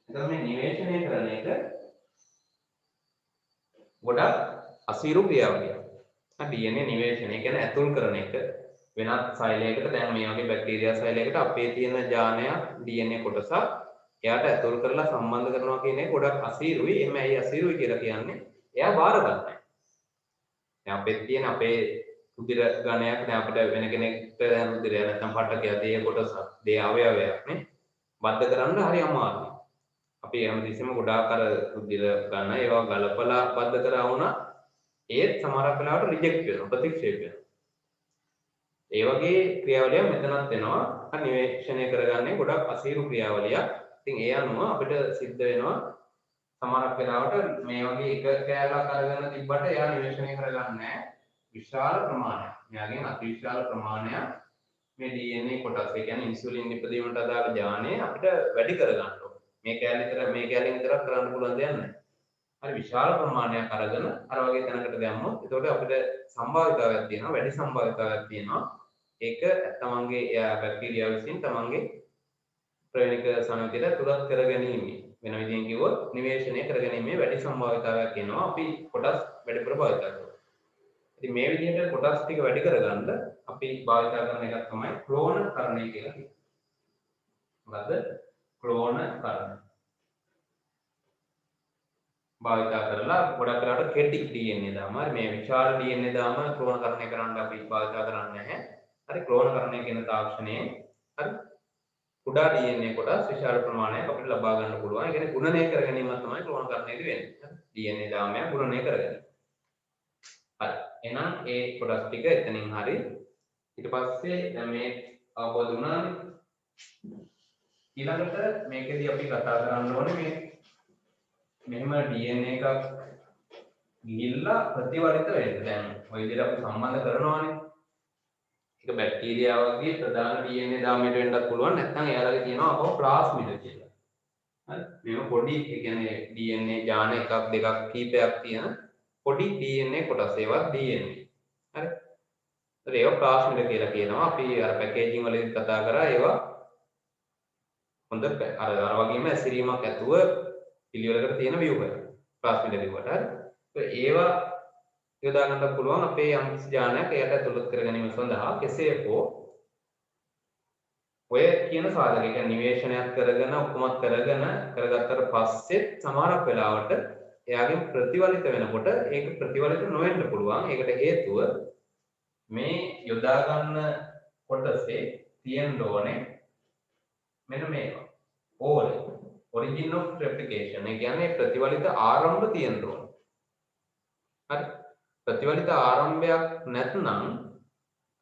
එතකොට මේ නිවේෂණය කරන එක ගොඩක් අසීරු ක්‍රියාවලියක්. DNA නිවේෂණය කියන්නේ ඇතුල් කරන එක වෙනත් සෛලයකට දැන් මේ වගේ බැක්ටීරියා සෛලයකට අපේ තියෙන ජානයක් DNA කොටසක් එයාට ඇතුල් කරලා සම්බන්ධ කරනවා කියන එක ගොඩක් අසීරුයි. එහෙම ඇයි අසීරුයි කියලා කියන්නේ එයා බාර ගන්නෑ. දැන් අපේ තියෙන අපේ රුධිර ගණයක් දැන් අපිට වෙන කෙනෙක්ට දැන් රුධිරය නැත්නම් පටකය දේ කොටසක් දේ අවයවයක් නේ බද්ධ කරන්න හරි අමාරුයි. අපි හැමතිස්සෙම ගොඩාක් අර රුධිර ගන්න ඒවා ගලපලා බද්ධ කරා වුණා ඒත් සමහරක් වෙලාවට රිජෙක්ට් වෙනවා ප්‍රතික්ෂේප වෙනවා. ඒ වගේ ක්‍රියාවලියක් මෙතනත් වෙනවා. නිවේෂණය කරගන්නේ ගොඩක් අසීරු ක්‍රියාවලියක්. ඉතින් ඒ අනුව අපිට සිද්ධ වෙනවා සමහරක් වෙලාවට මේ වගේ එක කෑල්ලක් අරගෙන තිබ්බට එයා නිවේෂණය කරගන්නේ නැහැ. විශාල ප්‍රමාණයක්. මෙයාගෙන් අතිවිශාල ප්‍රමාණයක් මේ DNA කොටස් ඒ කියන්නේ ඉන්සියුලින් නිපදවීමට අදාළ ජානය අපිට වැඩි කරගන්න ඕනේ. මේ කෑල්ලෙන් විතරක් කරන්න පුළුවන් දෙයක් නැහැ. හරි විශාල ප්‍රමාණයක් අරගෙන අර වගේ තැනකට දැම්මොත් එතකොට අපිට සම්භාවිතාවයක් තියෙනවා වැඩි සම්භාවිතාවයක් තියෙනවා ඒක තමන්ගේ බැක්ටීරියා විසින් තමන්ගේ ප්‍රවේණික සංයුතියට තුරත් කර ගැනීම වෙන විදිහෙන් කිව්වොත් නිවේෂණය කර ගැනීමේ වැඩි සම්භාවිතාවයක් එනවා අපි කොටස් වැඩිපුර භාවිත කරනවා. ඉතින් මේ විදිහට කොටස් ටික වැඩි කරගන්න අපි භාවිත කරන එකක් තමයි ක්ලෝන කරණය කියලා කියන්නේ. මොකද්ද? ක්ලෝන කරණය. භාවිත කරලා ගොඩක් වෙලාවට කෙටි DNA දාම හරි මේ විශාල DNA දාම ක්ලෝන කරණය කරන්න අපි භාවිත කරන්නේ නැහැ. හරි ක්ලෝන කරණය කියන තාක්ෂණයේ හරි කුඩා DNA කොටස් විශාල ප්‍රමාණයක් අපිට ලබා ගන්න පුළුවන්. ඒ කියන්නේ ගුණනය කර ගැනීම තමයි ක්ලෝන කරණයේදී වෙන්නේ. DNA දාමය ගුණනය කරගන්න. හරි. එහෙනම් ඒ කොටස් ටික එතනින් හරි. ඊට පස්සේ දැන් මේ අවබෝධ වුණානේ. ඊළඟට මේකෙදී අපි කතා කරන්න ඕනේ මේ මෙහෙම DNA එකක් ගිහිල්ලා ප්‍රතිවර්ධිත වෙන්න. දැන් ඔය විදිහට අපි සම්බන්ධ කරනවානේ. ඒක බැක්ටීරියාවගේ ප්‍රධාන DNA දාමයට වෙන්නත් පුළුවන්. නැත්නම් එයාලගේ තියෙනවා අපෝ ප්ලාස්මිඩ කියලා. හරි. මේක පොඩි ඒ කියන්නේ DNA ජාන එකක් දෙකක් කීපයක් තියෙන පොඩි DNA කොටස් ඒවත් DNA. හරි. ඒක ප්ලාස්මිඩ කියලා කියනවා. අපි අර පැකේජින් වලදී කතා කරා ඒවා හොඳ අර වගේම ඇසිරීමක් ඇතුව පිළිවෙලකට තියෙන viewer ප්ලාස්මිඩ viewer හරි. ඒවා යොදා ගන්න පුළුවන් අපේ යම්කිසි ජානයක් එයට ඇතුළත් කර ගැනීම සඳහා කෙසේ හෝ ඔය කියන සාධක කියන්නේ නිවේශනයක් කරගෙන ඔක්කොමත් කරගත්තට පස්සේ සමහරක් වෙලාවට එයාගෙන් ප්‍රතිවලිත වෙනකොට ඒක ප්‍රතිවලිත නොවෙන්න පුළුවන්. ඒකට හේතුව මේ යොදා ගන්න කොටසේ තියෙන්න ඕනේ මෙන්න මේවා. All origin of replication. ඒ කියන්නේ ප්‍රතිවලිත ආරම්භ තියෙන්න ඕනේ. හරි. ප්‍රතිවලිත ආරම්භයක් නැත්නම්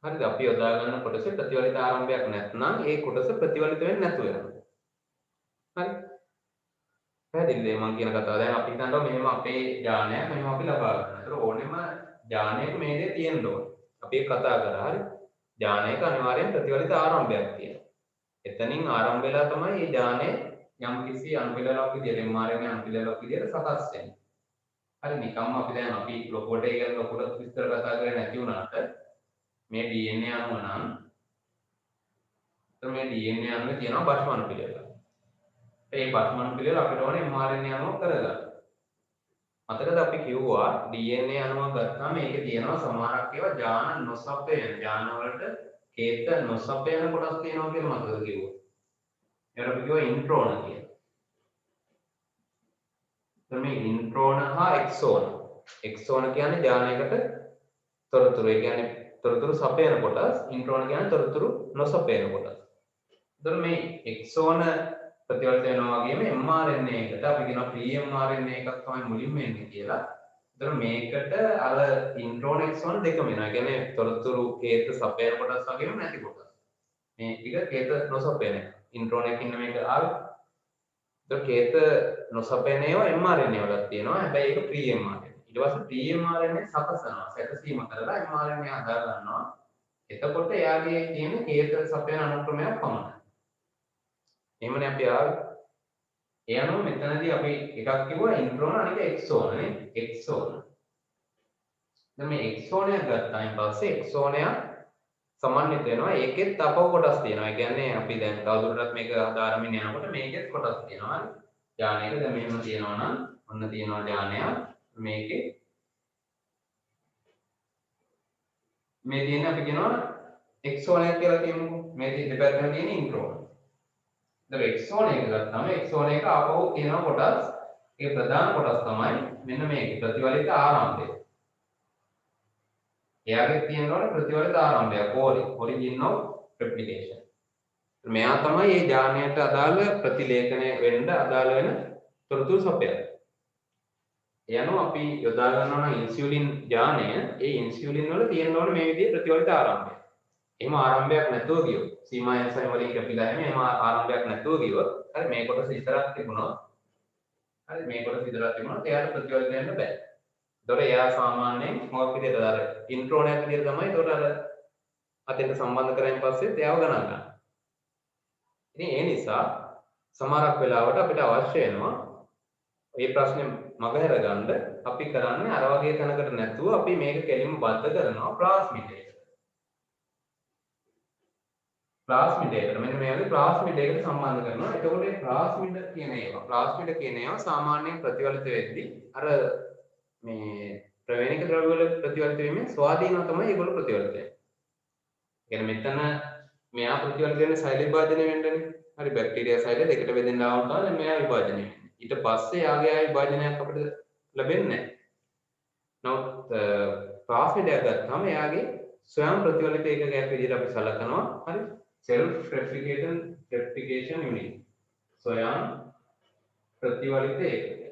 හරිද අපි යොදා ගන්න කොටසේ ප්‍රතිවලිත ආරම්භයක් නැත්නම් ඒ කොටස ප්‍රතිවලිත වෙන්නේ නැතුව යනවා. හරි. පැහැදිලිද මම කියන කතාව? දැන් අපි හිතනවා මෙහෙම අපේ ඥානයක් මෙහෙම අපි ලබා ගන්න. ඒතර ඕනෙම ඥානයක මේ දේ තියෙන්න ඕනේ. අපි ඒක කතා කරා හරි. ඥානයක අනිවාර්යෙන් ප්‍රතිවලිත ආරම්භයක් තියෙනවා. එතනින් ආරම්භ වෙලා තමයි මේ ඥානය යම් කිසි අනුපිළිවෙලක් විදියට mRNA අනුපිළිවෙලක් විදියට සකස් වෙන්නේ. හරි නිකම්ම අපි දැන් අපි ලොකුට ඒ කියන්නේ ලොකුට විස්තර කතා කරන්නේ නැති වුණාට මේ DNA අණුව නම් එතන මේ DNA අණුවේ තියෙනවා බෂ්ම අනුපිළිවෙල. ඒ බෂ්ම අනුපිළිවෙල අපිට ඕනේ mRNA අණුව කරගන්න. මතකද අපි කිව්වා DNA අණුව ගත්තාම මේකේ තියෙනවා සමහරක් ඒවා ඥාන නොසපයන ඥාන වලට හේත නොසපයන කොටස් තියෙනවා කියලා මතකද කිව්වා. ඒකට අපි කිව්වා ඉන්ට්‍රෝන කියලා. මේ ඉන්ට්‍රෝන හා එක්සෝන. එක්සෝන කියන්නේ ඥානයකට තොරතුරු. ඒ කියන්නේ තොරතුරු සපයන කොටස්. ඉන්ට්‍රෝන කියන්නේ තොරතුරු නොසපයන කොටස්. එතකොට මේ එක්සෝන ප්‍රතිවර්ත වෙනවා වගේම mRNA එකට අපි කියනවා pre-mRNA එකක් තමයි මුලින්ම එන්නේ කියලා. එතකොට මේකට අර ඉන්ට්‍රෝන එක්සෝන දෙකම එනවා. ඒ කියන්නේ තොරතුරු හේත සපයන කොටස් වගේම නැති කොටස්. මේ ටික හේත නොසපයන. ඉන්ට්‍රෝන එකකින් මේක ආවේ. එතකොට හේත නොසපයන ඒවා mRNA වලක් තියෙනවා. හැබැයි ඒක pre-mRNA. ඊට පස්සේ pre-mRNA සකසනවා. සැකසීම කරලා mRNA හදා ගන්නවා. එතකොට එයාගේ තියෙන හේත සපයන අනුක්‍රමයක් පමණයි. එහෙමනේ අපි ආවේ. ඒ අනුව මෙතනදී අපි එකක් කිව්වා ඉන්ට්‍රෝන අනික එක්සෝන නේ. එක්සෝන. දැන් මේ එක්සෝනය ගත්තායින් පස්සේ එක්සෝනය සමන්විත වෙනවා. ඒකෙත් තපව කොටස් තියෙනවා. ඒ කියන්නේ අපි දැන් තවදුරටත් මේක හදාරමින් යනකොට මේකෙත් කොටස් තියෙනවා. හරි. ඥානයක දැන් මෙහෙම තියෙනවා නම් ඔන්න තියෙනවා ඥානයක්. මේකේ මේ තියෙන අපි කියනවා එක්සෝනය කියලා කියමුකෝ. මේ දෙපැත්තම තියෙන ඉන්ට්‍රෝන. එක්සෝන එක ගත්තාම එක්සෝන එක ආපහු තියෙන කොටස් ඒ ප්‍රධාන කොටස් තමයි මෙන්න මේක ප්‍රතිවලිත ආරම්භය. එයාගේ තියෙනවා ප්‍රතිවලිත ආරම්භය origin of replication. මෙයා තමයි මේ ඥානයට අදාළ ප්‍රතිලේඛනය වෙන්න අදාළ වෙන තොරතුරු සපයන්නේ. එයano අපි යොදා ගන්නවා නම් ඉන්සියුලින් ඥානය ඒ ඉන්සියුලින් වල තියෙන්න ඕනේ මේ විදිහේ ප්‍රතිවලිත ආරම්භය. එහෙම ආරම්භයක් නැතුව ගියොත් සීමා එන්සයිම් වලින් කැපිලා එහෙම ආරම්භයක් නැතුව ගියොත් හරි මේ කොටස විතරක් තිබුණොත් හරි මේ කොටස විතරක් තිබුණොත් එයාට ප්‍රතිවලිත වෙන්න බෑ. ඒතකොට එයා සාමාන්‍යයෙන් මොකක් විදිහටද අර ඉන්ට්‍රෝනයක් විදිහට තමයි ඒතකොට අර අතෙන්ට සම්බන්ධ කරගෙන පස්සේ එයාව ගණන් ගන්න. ඉතින් ඒ නිසා සමහරක් වෙලාවට අපිට අවශ්‍ය වෙනවා මේ ප්‍රශ්නේ මගහැර ගන්න අපි කරන්නේ අර වගේ තැනකට නැතුව අපි මේක කෙලින්ම බද්ධ කරනවා ප්ලාස්මිඩ් එකට. ප්ලාස්මිඩ් එකට මෙන්න මේ වගේ ප්ලාස්මිඩ් එකට සම්බන්ධ කරනවා. එතකොට මේ ප්ලාස්මිඩ් කියන ඒවා සාමාන්‍යයෙන් ප්‍රතිවලිත වෙද්දී අර මේ ප්‍රවේණික ද්‍රව්‍ය වල ප්‍රතිවලිත වීමෙන් ස්වාධීනව තමයි ඒගොල්ලෝ ප්‍රතිවලිත වෙන්නේ. කියන්නේ මෙතන මෙයා ප්‍රතිවලිත වෙන්නේ සෛල විභාජනය වෙන්නනේ. හරි බැක්ටීරියා සෛල දෙකට බෙදෙන්න ආවම තමයි මෙයා විභාජනය වෙන්නේ. ඊට පස්සේ යාගේ විභාජනයක් අපිට ලැබෙන්නේ නැහැ. නමුත් ප්ලාස්මිඩ් එක ගත්තාම එයාගේ ස්වයං ප්‍රතිවලිත ඒකකයක් විදිහට අපි සලකනවා. හරි self replication unit. ස්වයං ප්‍රතිවලිත ඒකකය.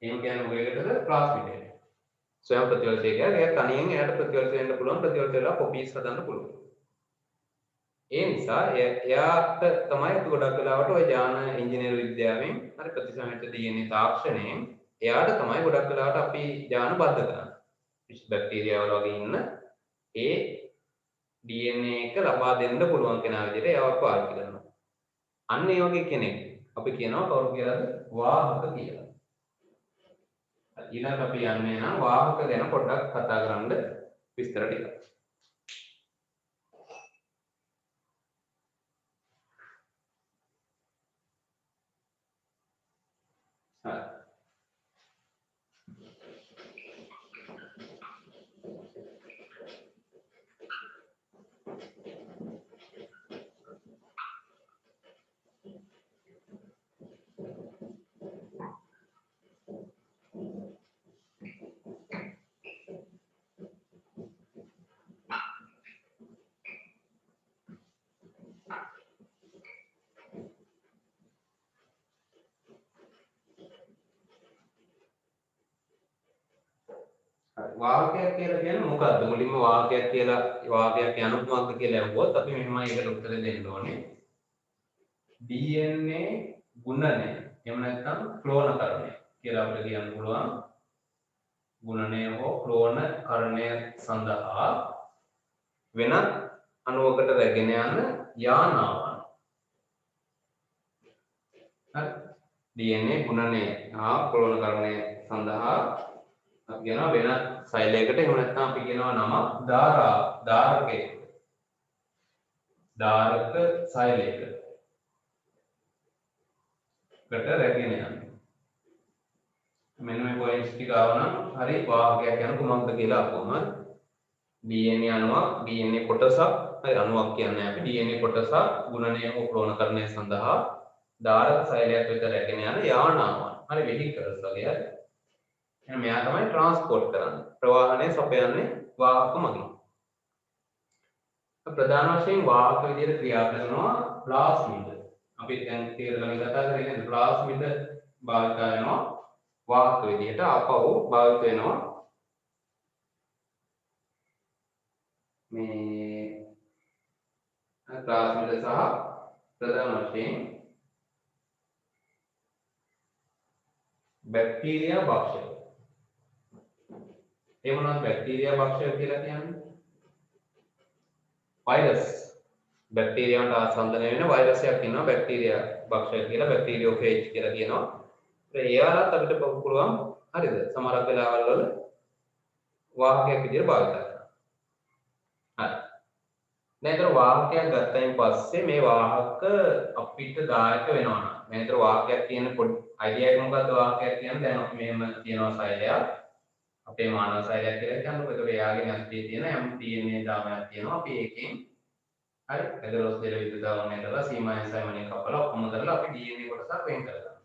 එහෙම කියන්නේ මොකේකටද? ප්ලාස්මිඩ් එක. ස්වයං ප්‍රතිවලිත ඒකකය. එයා තනියෙන් එයාට ප්‍රතිවලිත වෙන්න පුළුවන්. ප්‍රතිවලිත වෙලා කොපීස් හදන්න පුළුවන්. ඒ නිසා එයාට තමයි අපි ගොඩක් වෙලාවට ওই ඥාන ඉංජිනේරු විද්‍යාවෙන් හරි ප්‍රතිසංයුක්ත DNA තාක්ෂණයෙන් එයාට තමයි ගොඩක් වෙලාවට අපි ඥාන බද්ධ කරන්නේ. විශේෂ බැක්ටීරියා වල වගේ ඉන්න ඒ DNA එක ලබා දෙන්න පුළුවන් කෙනා විදිහට එයාව පාවිච්චි කරනවා. අන්න ඒ වගේ කෙනෙක් අපි කියනවා කවුරු කියලාද? වාහක කියලා. ඊළඟට අපි යන්නේ නම් වාහක ගැන පොඩ්ඩක් කතා කරන්න විස්තර ටිකක්. වාහකයක් කියලා කියන්නේ මොකද්ද? මුලින්ම වාහකයක් කියලා වාහකයක් යනු මොකක්ද කියලා අහුවොත් අපි මෙහෙමයි ඒකට උත්තර දෙන්න ඕනේ. DNA ගුණනය එහෙම නැත්නම් ක්ලෝනකරණය කියලා අපිට කියන්න පුළුවන්. ගුණනය හෝ ක්ලෝනකරණය සඳහා වෙනත් අණුවකට රැගෙන යන යානාවන්. හරි. DNA ගුණනය හා ක්ලෝනකරණය සඳහා අපි කියනවා වෙනත් සෛලයකට එහෙම නැත්නම් අපි කියනවා නම ධාරකයකට. ධාරක සෛලයකට රැගෙන යනවා. මෙන්න මේ පොයින්ට්ස් ටික ආවනම් හරි වාහකයක් යන කුමක්ද කියලා අහුවම DNA අණුවක් DNA කොටසක් හරි අණුවක් කියන්නේ අපි DNA කොටසක් ගුණනය හෝ ක්ලෝනකරණය සඳහා ධාරක සෛලයක් වෙත රැගෙන යන යානාවන්. හරි වෙහිකල්ස් වගේ හරි. එහෙනම් මෙයා තමයි ට්‍රාන්ස්පෝර්ට් කරන්නේ. ප්‍රවාහනය සපයන්නේ වාහක මගින්. ප්‍රධාන වශයෙන් වාහක විදිහට ක්‍රියා කරනවා ප්ලාස්මිඩ්. අපි දැන් තේරෙන්න කතා කරන්නේ ප්ලාස්මිඩ් භාවිත වෙනවා වාහක විදිහට ආපහු භාවිත වෙනවා මේ ප්ලාස්මිඩ් සහ ප්‍රධාන වශයෙන් බැක්ටීරියා භක්ෂක. ඒ මොනවද බැක්ටීරියා භක්ෂක කියලා කියන්නේ? වෛරස්. බැක්ටීරියාවට ආසන්දනය වෙන වෛරසයක් ඉන්නවා බැක්ටීරියා භක්ෂක කියලා බැක්ටීරියෝෆේජ් කියලා කියනවා. ඒයාලත් අපිට පුළුවන් හරිද? සමහර වෙලාවල් වල වාහකයක් විදිහට භාවිත කරනවා. හරි. දැන් ඒතර වාහකයක් ගත්තයින් පස්සේ මේ වාහක අපිට දායක වෙනවා නම් මේ ඒතර වාහකයක් තියෙන පොඩි අයිඩියා එක මොකද්ද වාහකයක් කියන්නේ? දැන් අපි මෙහෙම තියනවා සෛලයක්. අපේ මානව සෛලයක් කියලා කියන්නකො. ඒතර එයාගේ නැස්තිය තියෙන යම් DNA දාමයක් තියෙනවා. අපි ඒකෙන් හරි ඇදලොස් දෙල විදුලි දාමනය කරලා සීමා එන්සයිමනේ කපලා ඔක්කොම කරලා අපි DNA කොටසක් වෙන් කරගන්නවා.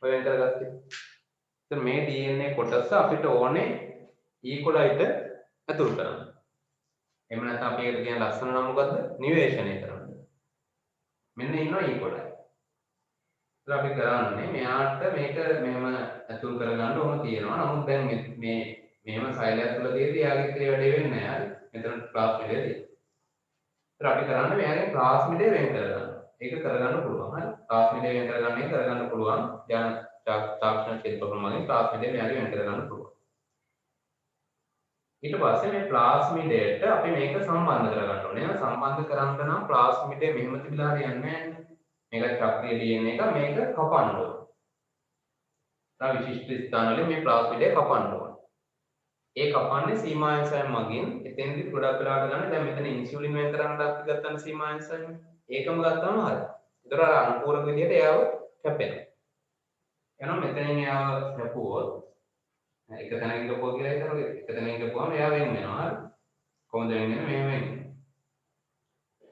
ඔය වෙන් කරගත්තේ. ඉතින් මේ DNA කොටස අපිට ඕනේ E. coliට ඇතුල් කරන්න. එහෙම නැත්නම් අපි ඒකට කියන ලස්සන නම මොකද්ද? නිවේශනය කරන්න. මෙන්න ඉන්නවා E. coli. ඉතින් අපි කරන්නේ මෙයාට මේක මෙහෙම ඇතුල් කරගන්න ඕන තියෙනවා. නමුත් දැන් මේ මෙහෙම සෛලයක් තුල තියෙද්දි යාගේ ක්‍රියා වැඩි වෙන්නේ නැහැ. හරි. මෙතන ප්ලාස්මිඩය තියෙනවා. ඉතින් අපි කරන්නේ මෙයාගේ ප්ලාස්මිඩය වෙන් කරගන්න. ඒක කරගන්න පුළුවන්. හරි. ප්ලාස්මිඩය වෙන් කරගන්න පුළුවන්. දැන් තාක්ෂණ ශිල්ප ප්‍රමාණය ප්ලාස්මිඩය මෙයාගේ වෙන් කරගන්න පුළුවන්. ඊට පස්සේ මේ ප්ලාස්මිඩයට අපි මේක සම්බන්ධ කරගන්න ඕනේ. එහෙනම් සම්බන්ධ කරන්න නම් ප්ලාස්මිඩය මෙහෙම තිබිලා හරියන්නේ නැහැ. මේක චක්‍රීය DNA එක මේක කපන්න ඕනේ. තව විශිෂ්ට ස්ථානවල මේ ප්ලාස්මිඩය කපන්න ඕනේ. ඒ කපන්නේ සීමා එන්සයිම් මගින්. එතෙන්දි ගොඩක් වෙලාවට ගන්න දැන් මෙතන ඉන්සියුලින් වෙන් කරන්න අපි ගත්තාම සීමා එන්සයිම් ඒකම ගත්තාම හරි. ඒතර අර අනුපූරක විදිහට එයාව කැපෙනවා. එහෙනම් මෙතනින් එයාව කැපුවොත් එක තැනකින් කපුවා කියලා හිතනවා. එක තැනකින් කපුවාම එයා වෙන් වෙනවා. හරි. කොහොමද වෙන් වෙන්නේ? මෙහෙම වෙන්නේ.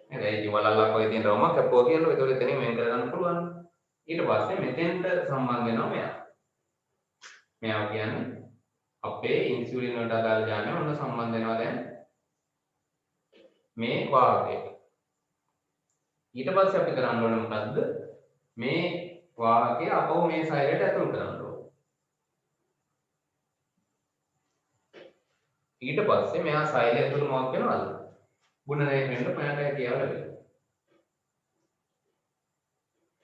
නේද? ඒ වලල්ලක් වගේ තියෙන රවුමක් කැපුවා කියනවා. ඒතකොට එතනින් වෙන් කරගන්න පුළුවන්. ඊට පස්සේ මෙතෙන්ට සම්බන්ධ වෙනවා මෙයා. මෙයා කියන්නේ අපේ ඉන්සියුලින් වලට අදාළ යානේ ඔන්න සම්බන්ධ වෙනවා දැන් මේ වාහකයට. ඊට පස්සේ අපි කරන්න ඕනේ මොකද්ද? මේ වාහකය අපව මේ සෛලයට ඇතුල් කරන්න ඕනේ. ඊට පස්සේ මෙයා සෛලය ඇතුළේ මොකක් වෙනවද? ගුණනය වෙන්න මෙයාට හැකියාව ලැබෙනවා.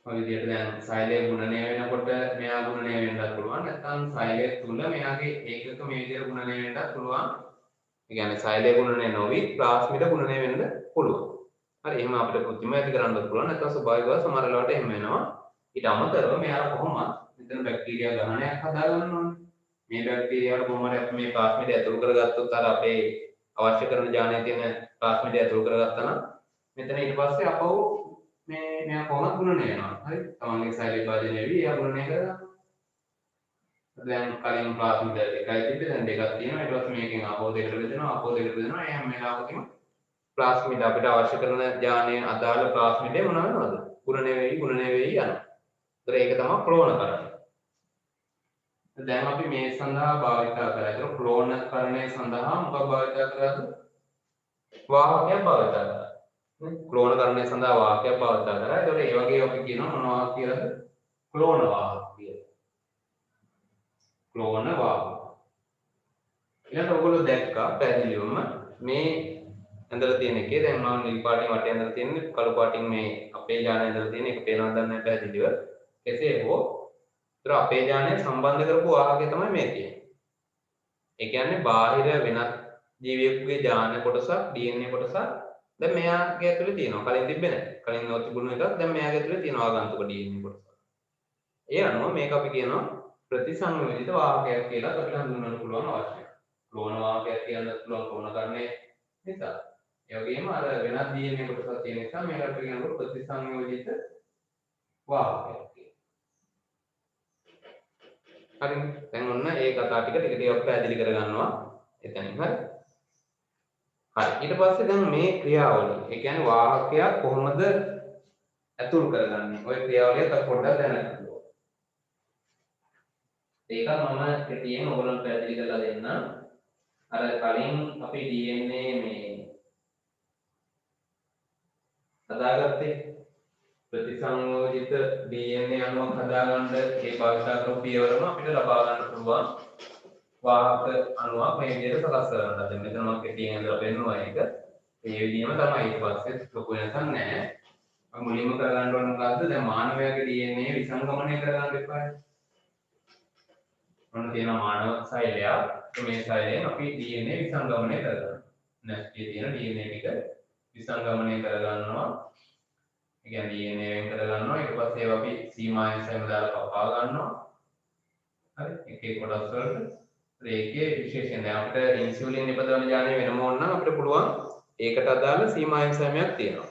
ඔය විදිහට දැන් සෛලය ගුණනය වෙනකොට මෙයා ගුණනය වෙන්නත් පුළුවන්. නැත්නම් සෛලය තුල මෙයාගේ ඒකක මේ විදිහට ගුණනය වෙන්නත් පුළුවන්. ඒ කියන්නේ සෛලය ගුණනය නොවි ප්ලාස්මිඩ ගුණනය වෙන්න පුළුවන්. හරි එහෙම අපිට කෘත්‍රිම ඇති කරන්නත් පුළුවන්. නැත්නම් ස්වභාවිකව සමහර වෙලාවට එහෙම වෙනවා. ඊට අමතරව මෙයා කොහොමද මෙතන බැක්ටීරියා ගණනයක් හදා ගන්න ඕනේ. මේ බැක්ටීරියාවට කොහොමද අපි මේ ප්ලාස්මිඩය ඇතුල් කරගත්තොත් අර අපේ අවශ්‍ය කරන ජානයේ තියෙන ප්ලාස්මිඩය ඇතුල් කරගත්තා නම් මෙතන ඊට පස්සේ අපව මෙයා කොහොමද ගුණනය වෙනවා. හරි. තමන්ගේ සෛල විභාජනය වෙවි එයා ගුණනය කරනවා. දැන් කලින් ප්ලාස්මිඩ එකයි තිබ්බේ දැන් දෙකක් තියෙනවා. ඊට පස්සේ මේකෙන් ආපෝ දෙකට බෙදෙනවා. ආපෝ දෙකට බෙදෙනවා. එහෙනම් මේ ලාවකෙම ප්ලාස්මිඩ අපිට අවශ්‍ය කරන ජානයේ අදාළ ප්ලාස්මිඩය මොන වෙනවද? ගුණනය වෙවි යනවා. ඒතර ඒක තමයි ක්ලෝනකරණය. දැන් අපි මේ සඳහා භාවිත කරලා ඒක ක්ලෝනකරණය සඳහා මොකක් භාවිත කරලාද? වාහකයක් භාවිත කරලා. ක්ලෝනකරණය සඳහා වාහකයක් භාවිත කරලා. ඒතකොට ඒ වගේ අපි කියනවා මොනවා කියලාද? ක්ලෝන වාහක කියලා. ක්ලෝන වාහක. ඊළඟට ඔයගොල්ලෝ දැක්කා පැහැදිලිවම මේ ඇඳලා තියෙන එකේ දැන් මම නිල් පාටින් වටේ ඇඳලා තියෙන්නේ කළු පාටින් මේ අපේ යානේ ඇඳලා තියෙන එක පේනවද දන්නේ නැහැ පැහැදිලිව. කෙසේ හෝ ඒතර අපේ යානේ සම්බන්ධ කරපු වාහකය තමයි මේ තියෙන්නේ. ඒ කියන්නේ බාහිර වෙනත් ජීවියෙකුගේ යාන කොටසක් DNA කොටසක් දැන් මෙයාගේ ඇතුලේ තියෙනවා. කලින් තිබ්බේ නැහැ. කලින් නොතිබුණු එකක් දැන් මෙයාගේ ඇතුලේ තියෙනවා ආගන්තුක DNA කොටස. ඒ අනුව මේක අපි කියනවා ප්‍රතිසංයෝජිත වාහකයක් කියලා අපිට හඳුන්වන්න පුළුවන් අවශ්‍යයි. ක්ලෝන වාහකයක් කියන්න පුළුවන් ක්ලෝනකරණය නිසා. ඒ වගේම අර වෙනත් DNA කොටසක් තියෙන නිසා මේකට අපි කියනවා ප්‍රතිසංයෝජිත වාහකයක් කියලා. හරිද? දැන් ඔන්න ඒ කතා ටික ටික ටික පැහැදිලි කරගන්නවා එතනින්. හරි. හරි. ඊට පස්සේ දැන් මේ ක්‍රියාවලිය. ඒ කියන්නේ වාහකයක් කොහොමද ඇතුල් කරගන්නේ? ওই ක්‍රියාවලිය තව පොඩ්ඩක් දැනගන්න. ඒක මම කෙටියෙන් ඔයගොල්ලන්ට පැහැදිලි කරලා දෙන්නම්. අර කලින් අපි DNA මේ හදාගත්තේ ප්‍රතිසංයෝජිත DNA අණුවක් හදාගන්න ඒ භාවිතා කරපු පියවරම අපිට ලබා ගන්න පුළුවන් වාහක අණුවක් මේ විදිහට සකස් කරගන්න. දැන් මෙතන මම කෙටියෙන් හදලා පෙන්නනවා ඒක. මේ විදිහම තමයි ඊට පස්සේ ලොකු වෙනසක් නැහැ. මම මුලින්ම කරගන්න ඕන මොකද්ද? දැන් මානවයාගේ DNA විසංගමනය කරගන්න එපායි. ඔන්න තියෙනවා මානව සෛලයක්. මේ සෛලයෙන් අපි DNA විසංගමනය කරගන්නවා. නැස්කේ තියෙන DNA ටික විසංගමනය කරගන්නවා. ඒ කියන්නේ DNA වෙන් කරගන්නවා. ඊට පස්සේ ඒවා අපි සීමා එන්සයිම් දාලා කපා ගන්නවා. හරි. එක එක කොටස් වලට. ඒකේ විශේෂයෙන් දැන් අපිට ඉන්සියුලින් නිපදවන යානය වෙනම ඕන නම් අපිට පුළුවන් ඒකට අදාළ සීමා එන්සයිමයක් තියෙනවා.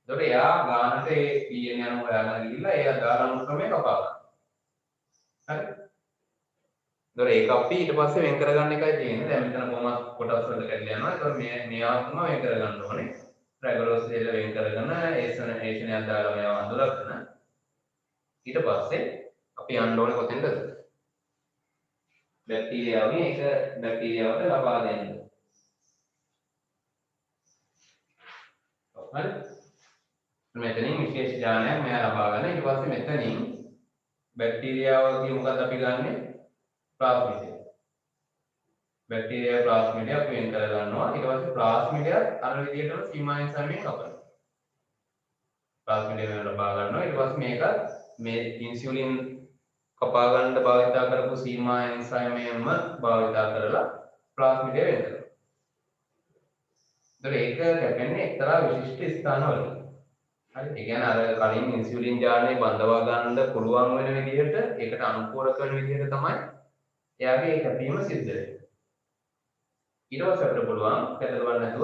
ඒකට එයා ගානට ඒ DNA අණු හොයාගෙන ගිහිල්ලා ඒ අදාළ අනුක්‍රමය කපා ගන්නවා. හරි. ඒක අපි ඊට පස්සේ වෙන් කරගන්න එකයි තියෙන්නේ. දැන් මෙතන කොහොමද කොටස් වලට කැඩලා යනවා. ඒතකොට මේවා තමයි වෙන් කරගන්න ඕනේ. රැගුලර්ස් දෙල වෙන් කරගෙන ඒෂණයක් දාලා මේවා අඳුරගෙන ඊට පස්සේ අපි යන්න ඕනේ කොතෙන්ද? බැක්ටීරියාවගේ ඒක බැක්ටීරියාවට ලබා දෙන්න. හරි. මෙතනින් විශේෂ ඥානයක් මෙයා ලබා ගන්න. ඊට පස්සේ මෙතනින් බැක්ටීරියාවගේ මොකද අපි ගන්නෙ? ප්ලාස්මිඩය. බැක්ටීරියා ප්ලාස්මිඩය අපි වෙන් කර ගන්නවා. ඊට පස්සේ ප්ලාස්මිඩයත් අර විදිහටම සීමා එන්සයිමෙන් කපනවා. ප්ලාස්මිඩය වෙන ලබා ගන්නවා. ඊට පස්සේ මේක මේ ඉන්සියුලින් කපා ගන්න භාවිතා කරපු සීමා එන්සයිමයෙන්ම භාවිතා කරලා ප්ලාස්මිඩය වෙන් කරනවා. ඒක කැපෙන්නේ එක්තරා විශිෂ්ට ස්ථානවල. හරි. ඒ කියන්නේ අර කලින් ඉන්සියුලින් ජාලය බඳවා ගන්න පුළුවන් වෙන විදිහට ඒකට අනුකූල කරන විදිහට තමයි එයාගේ කැපීම සිද්ධ වෙන්නේ. ඊට පස්සේ අපිට පුළුවන් කැදලවන්න නැතුව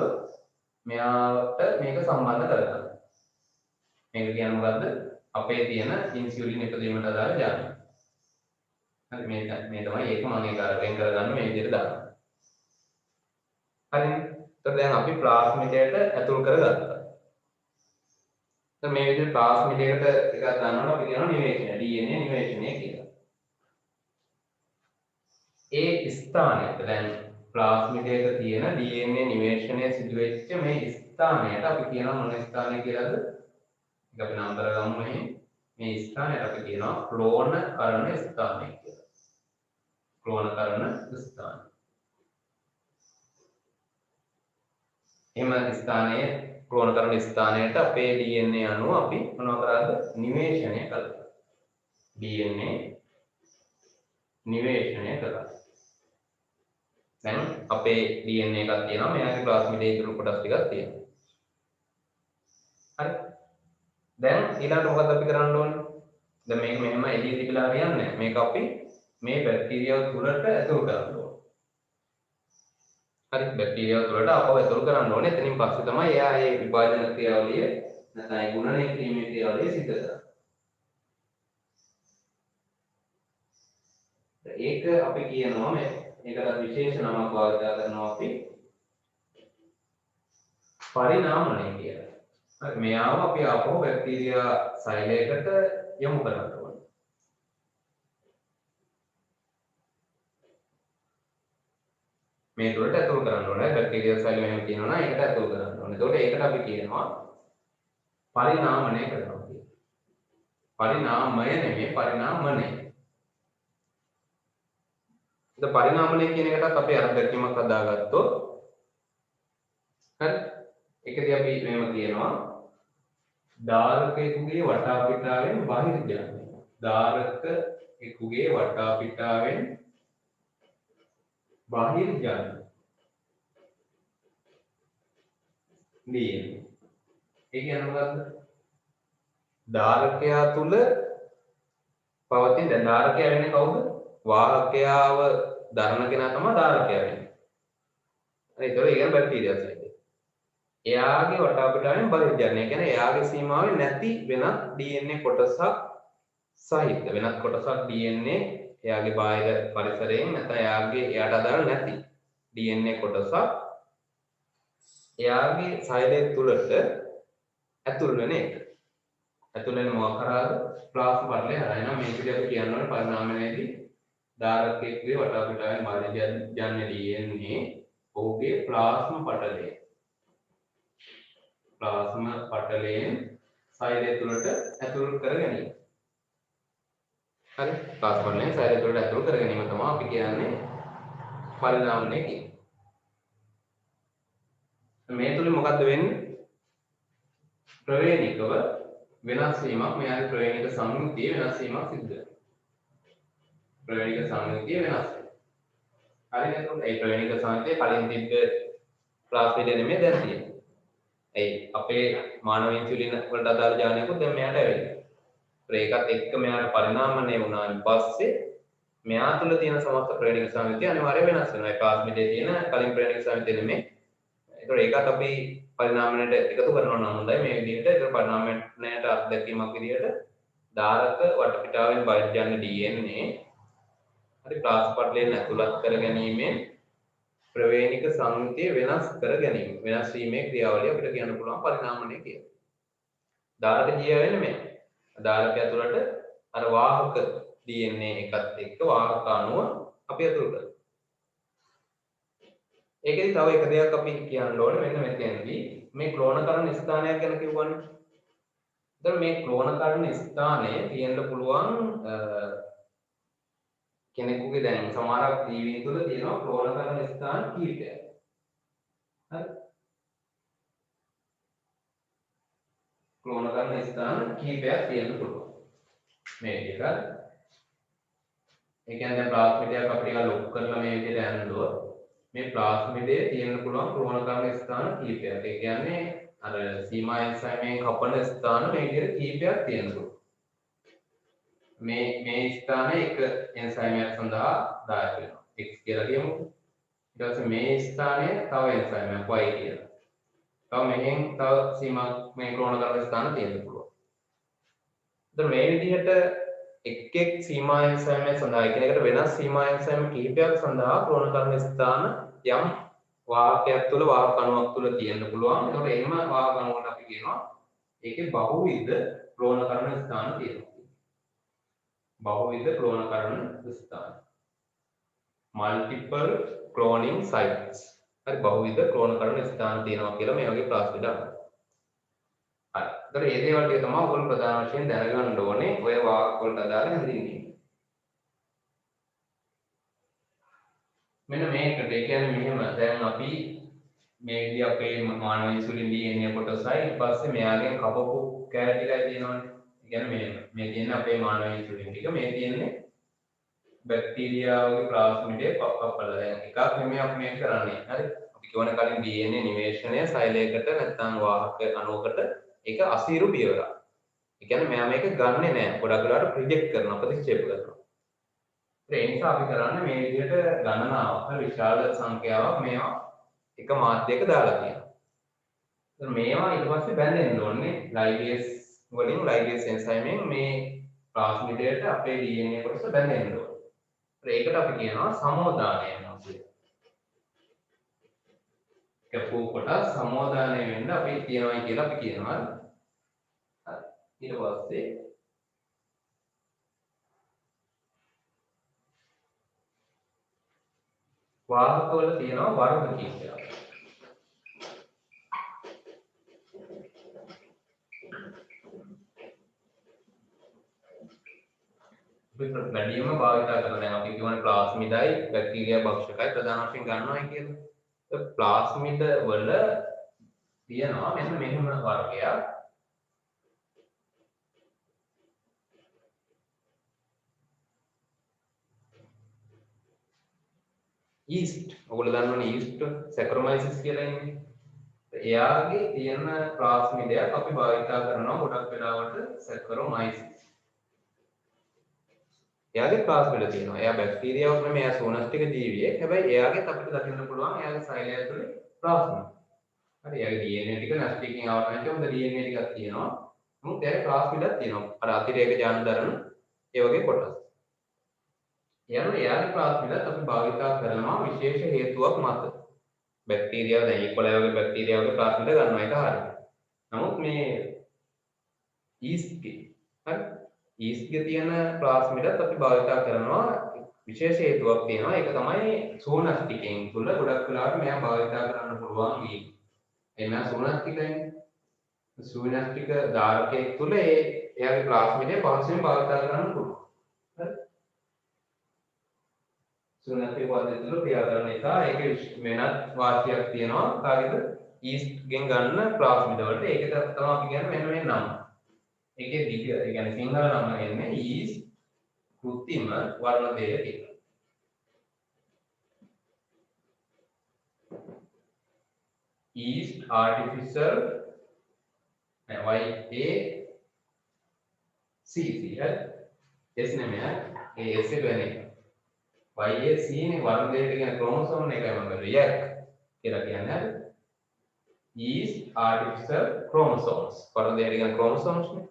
මෙයාට මේක සම්බන්ධ කරගන්න. මේක කියන්නේ මොකද්ද? අපේ තියෙන ඉන්සියුලින් ඉපදීමට අදාළ ජාලය. හරි මේ තමයි ඒක මම ඒක වෙන් කරගන්න මේ විදිහට දානවා. හරිනේ. එතකොට දැන් අපි ප්ලාස්මිඩයට ඇතුල් කරගත්තා. මේ විදිහට ප්ලාස්මිඩයකට එකක් දානවා අපි කියනවා නිවේශනය DNA නිවේශනය කියලා. ඒ ස්ථානයට දැන් ප්ලාස්මිඩයක තියෙන DNA නිවේශනය සිදු වෙච්ච මේ ස්ථානයට අපි කියනවා මොන ස්ථානය කියලාද? ඒක අපි නම් කරගමු මේ ස්ථානයට අපි කියනවා ක්ලෝනකරණ ස්ථානය කියලා. ක්ලෝනකරණ ස්ථානය. එම ස්ථානයේ ක්ලෝනකරණ ස්ථානයට අපේ DNA අණුව අපි මොනවා කරාද? නිවේශනය කළා. DNA නිවේශනය කළා. දැන් අපේ DNA එකක් තියෙනවා. මෙයාගේ ප්ලාස්මිඩයේ ඉතුරු කොටස් ටිකක් තියෙනවා. හරි. දැන් ඊළඟට මොකද අපි කරන්න ඕනේ? දැන් මේක මෙහෙම එළිය තිබිලා හරියන්නේ නැහැ. මේක අපි මේ බැක්ටීරියාව තුළට ඇතුල් කරන්න ඕනේ. හරි බැක්ටීරියාව තුළට අපව ඇතුල් කරන්න ඕනේ. එතනින් පස්සේ තමයි එයා මේ විභාජන ක්‍රියාවලිය නැත්නම් ඒ ගුණනය කිරීමේ ක්‍රියාවලිය සිදු කරන්නේ. ඒක අපි කියනවා මේ ඒකට විශේෂ නමක් භාවිත කරනවා අපි පරිණාමණය කියලා. හරි මෙයාව අපි ආපහු බැක්ටීරියා සෛලයකට යොමු කරන්න ඕනේ. මේ තුළට ඇතුල් කරන්න ඕනේ. බැක්ටීරියා සෛල මෙහෙම කියනවා නම් ඒකට ඇතුල් කරන්න ඕනේ. එතකොට ඒකට අපි කියනවා පරිණාමණය කරනවා කියලා. පරිණාමය නෙමෙයි පරිණාමණය. ද පරිණාමණය කියන එකටත් අපි අත්දැකීමක් හදාගත්තොත් හරි ඒකදී අපි මෙහෙම කියනවා ධාරකයෙකුගේ වටාපිටාවෙන් බහිර්ජනනය ධාරකයෙකුගේ වටාපිටාවෙන් බහිර්ජනනය DNA ඒ කියන්නේ මොකද්ද ධාරකයා තුල පවතින දැන් ධාරකයා වෙන්නේ කවුද වාහකයාව දරන කෙනා තමයි ධාරකයා වෙන්නේ හරි ඒතකොට ඒ කියන්නේ බැක්ටීරියා සයිඩ් එයාගේ වටාපිටාවෙන් බහිර්ජනනය කියන්නේ එයාගේ සීමාවෙන් නැති වෙනත් DNA කොටසක් සහිත වෙනත් කොටසක් DNA එයාගේ බාහිර පරිසරයෙන් නැත්නම් එයාට අදාළ නැති DNA කොටසක් එයාගේ සෛලය තුලට ඇතුල් වෙන එක. ඇතුල් වෙන මොකක් කරාද? ප්ලාස්ම පටලය හරහා. එහෙනම් මේකදී අපි කියනවා පරිණාමයේදී ධාරකයේ වටාපිටාවෙන් බහිර්ජනනය DNA ඔහුගේ ප්ලාස්ම පටලය ප්ලාස්ම පටලයෙන් සෛලය තුළට ඇතුල් කර ගැනීම. හරි? ප්ලාස්ම පටලයෙන් සෛලය තුළට ඇතුල් කර ගැනීම තමයි අපි කියන්නේ පරිණාමණය කියන්නේ. මේ තුලින් මොකද්ද වෙන්නේ? ප්‍රවේණිකව වෙනස් වීමක් මෙයාගේ ප්‍රවේණික සංයුතිය වෙනස් වීමක් සිද්ධ වෙනවා. ප්‍රවේණික සංයුතිය වෙනස් වෙනවා. හරි නේද? ඒ ප්‍රවේණික සංයුතිය කලින් තිබ්බ ප්ලාස්මිඩය නෙමෙයි දැන් තියෙන්නේ. ඒ අපේ මානව ඉන්සියුලින් වලට අදාළ ජානයකුත් දැන් මෙයාට ඇවිල්ලා. ඒකත් එක්ක මෙයාට පරිණාමණය වුණාන් පස්සේ මෙයා තුළ තියෙන සමස්ත ප්‍රවේණික සංයුතිය අනිවාර්යයෙන් වෙනස් වෙනවා. ඒ ප්ලාස්මිඩයේ තියෙන කලින් ප්‍රවේණික සංයුතිය නෙමෙයි. ඒකත් අපි පරිණාමණයට එකතු කරනවා නම් හොඳයි මේ විදිහට. ඒක පරිණාමණයට අත්දැකීමක් විදිහට ධාරක වටපිටාවෙන් බහිර්ජන DNA හරි ප්ලාස්ම පටලයෙන් ඇතුළත් කර ගැනීමෙන් ප්‍රවේණික සංයුතිය වෙනස් කර ගැනීම වෙනස් වීමේ ක්‍රියාවලිය අපිට කියන්න පුළුවන් පරිණාමණය කියලා. ධාරක ජීව වෙන්නේ මේ. ධාරකය ඇතුළට අර වාහක DNA එකත් එක්ක වාහක අණුව අපි ඇතුළු කරනවා. ඒකෙදි තව එක දෙයක් අපි කියන්න ඕනේ මෙන්න මෙතනදී මේ ක්ලෝනකරණ ස්ථානයක් ගැන කිව්වනේ. එතකොට මේ ක්ලෝනකරණ ස්ථානය තියෙන්න පුළුවන් කෙනෙකුගේ දැන් සමහරක් ජීවීන් තුළ තියෙනවා ක්ලෝනකරණ ස්ථාන කීපයක්. හරි. ක්ලෝනකරණ ස්ථාන කීපයක් තියෙන්න පුළුවන්. මේ විදිහට. ඒ කියන්නේ දැන් ප්ලාස්මිඩයක් අපිට එක ලොක් කරලා මේ විදිහට ඇඳුවොත් මේ ප්ලාස්මිඩයේ තියෙන්න පුළුවන් ක්ලෝනකරණ ස්ථාන කීපයක්. ඒ කියන්නේ අර සීමා එන්සයිමයෙන් කපන ස්ථාන මේ විදිහට කීපයක් තියෙන්න පුළුවන්. මේ ස්ථානයේ එක එන්සයිමයක් සඳහා දායක වෙනවා. X කියලා කියමු. ඊට පස්සේ මේ ස්ථානයේ තව එන්සයිමයක් Y කියලා. තව මෙහෙන් තව සීමා මේ ක්ලෝනකරණ ස්ථාන තියෙන්න පුළුවන්. එතකොට මේ විදිහට එක් සීමා එන්සයිමයක් සඳහා එකිනෙකට වෙනස් සීමා එන්සයිම කිහිපයක් සඳහා ක්ලෝනකරණ ස්ථාන යම් වාහකයක් තුළ වාහක අණුවක් තුළ තියෙන්න පුළුවන්. එතකොට එහෙම වාහක අණුවකට අපි කියනවා ඒකේ බහුවිධ ක්ලෝනකරණ ස්ථාන තියෙනවා. බහුවිධ ක්ලෝනකරණ ස්ථාන. multiple cloning sites. හරි බහුවිධ ක්ලෝනකරණ ස්ථාන තියෙනවා කියලා මේ වගේ ප්‍රශ්න දාන්න. හරි. ඒතර මේ දේවල් ටික තමයි ඔයගොල්ලෝ ප්‍රධාන වශයෙන් දැනගන්න ඕනේ ඔය වාහක වලට අදාළ හැඳින්වීම. මෙන්න මේකට ඒ කියන්නේ මෙහෙම දැන් අපි මේ විදිහ අපේ මානව ඉන්සුලින් DNA කොටසයි ඊට පස්සේ මෙයාගෙන් කපපු කැල ටිකයි තියෙනවනේ. ඒ කියන්නේ මෙහෙම මේ තියෙන අපේ මානව ඉන්සුලින් ටික මේ තියෙන්නේ බැක්ටීරියාවගේ ප්ලාස්මිඩයේ කපලා දැන් එකක් නෙමෙයි අපි මේක කරන්නේ. හරි. අපි කියවන කලින් DNA නිවේශනය සෛලයකට නැත්නම් වාහක අණුවකට ඒක අසීරු පියවරක්. ඒ කියන්නේ මෙයා මේක ගන්නෙ නෑ. ගොඩක් වෙලාවට ප්‍රොජෙක්ට් කරනවා ප්‍රතික්ෂේප කරනවා. ඒ නිසා අපි කරන්නේ මේ විදිහට ගණනාවක් විශාල සංඛ්‍යාවක් මේවා එක මාධ්‍යයක දාලා තියෙනවා. එතන මේවා ඊට පස්සේ බැඳෙන්න ඕනේ ලයිගේස් වලින් ලයිගේස් එන්සයිමෙන් මේ ප්ලාස්මිඩයට අපේ DNA කොටස බැඳෙන්න ඕනේ. ඒකට අපි කියනවා සමෝදානය වෙනවා කියලා. කැපූ කොටස් සමෝදානය වෙන්න අපි කියනවා කියලා අපි කියනවා. හරි. ඊට පස්සේ වාහකවල තියෙනවා වර්ග කීපයක්. වැඩිම භාවිතා කරන දැන් අපි කියවනේ ප්ලාස්මිඩයි බැක්ටීරියා භක්ෂකයි ප්‍රධාන වශයෙන් ගන්නවායි කියලා. ඒ ප්ලාස්මිඩ වල තියෙනවා මෙන්න මෙහෙම වර්ගයක්. ඊස්ට්. ඔයගොල්ලෝ දන්නවනේ ඊස්ට් සැක්‍රොමයිසිස් කියලා ඉන්නේ. එයාගේ තියෙන ප්ලාස්මිඩයක් අපි භාවිතා කරනවා ගොඩක් වෙලාවට සැක්‍රොමයිසිස්. එයාගේ ප්ලාස්මිඩ තියෙනවා. එයා බැක්ටීරියාවක් නෙමෙයි, එයා සෝනස්ටික ජීවියෙක්. හැබැයි එයාගෙත් අපිට දකින්න පුළුවන් එයාගේ සෛලය ඇතුලේ ප්ලාස්මිඩ. හරි, එයාගේ DNA ටික නැස්ටිකින් ආවරණයට හොඳ DNA ටිකක් තියෙනවා. නමුත් එයාගේ ප්ලාස්මිඩයක් තියෙනවා. අර අතිරේක ජාන දරන ඒ වගේ කොටස්. එයාගේ ප්ලාස්මිඩත් අපි භාවිතා කරනවා විශේෂ හේතුවක් මත. බැක්ටීරියාව දැන් ඊකොලයි වගේ බැක්ටීරියාවගේ ප්ලාස්මිඩ ගන්නවා ඒක හරියි. නමුත් මේ ඊස්ට්ගේ හරි ඊස්ට්ගේ තියෙන ප්ලාස්මිඩත් අපි භාවිතා කරනවා විශේෂ හේතුවක් තියෙනවා. ඒක තමයි සෝනස්ටිකෙන් තුල ගොඩක් වෙලාවට මෙයා භාවිතා කරන්න පුළුවන් වී. එනවා සෝනස්ටිකෙන් සෝනස්ටික ධාරකයක් තුල එයාගේ ප්ලාස්මිඩය පහසුවෙන් භාවිතා කරන්න පුළුවන්. හරි සෝනස්ටික පද්ධතිය තුල ක්‍රියා කරන නිසා ඒකේ වෙනත් වාසියක් තියෙනවා. කාගෙද ඊස්ට්ගෙන් ගන්න ප්ලාස්මිඩ වලට. ඒක තමයි අපි කියන්නේ මෙන්න මේ නම. ඒකේ දිග ඒ කියන්නේ සිංහල නම එන්නේ ඊස්ට් කෘත්‍රිම වර්ණදේය කියලා. ඊස්ට් ආටිෆිෂල් YACC හරි S නෙමෙයි ඒ S එක වෙන එක YAC නේ වර්ණදේයට කියන ක්‍රෝමෝසෝම් එකයි මම රියැක් කියලා කියන්නේ හරි ඊස්ට් ආටිෆිෂල් ක්‍රෝමෝසෝම්ස් වර්ණදේයට කියන ක්‍රෝමෝසෝම්ස් නේ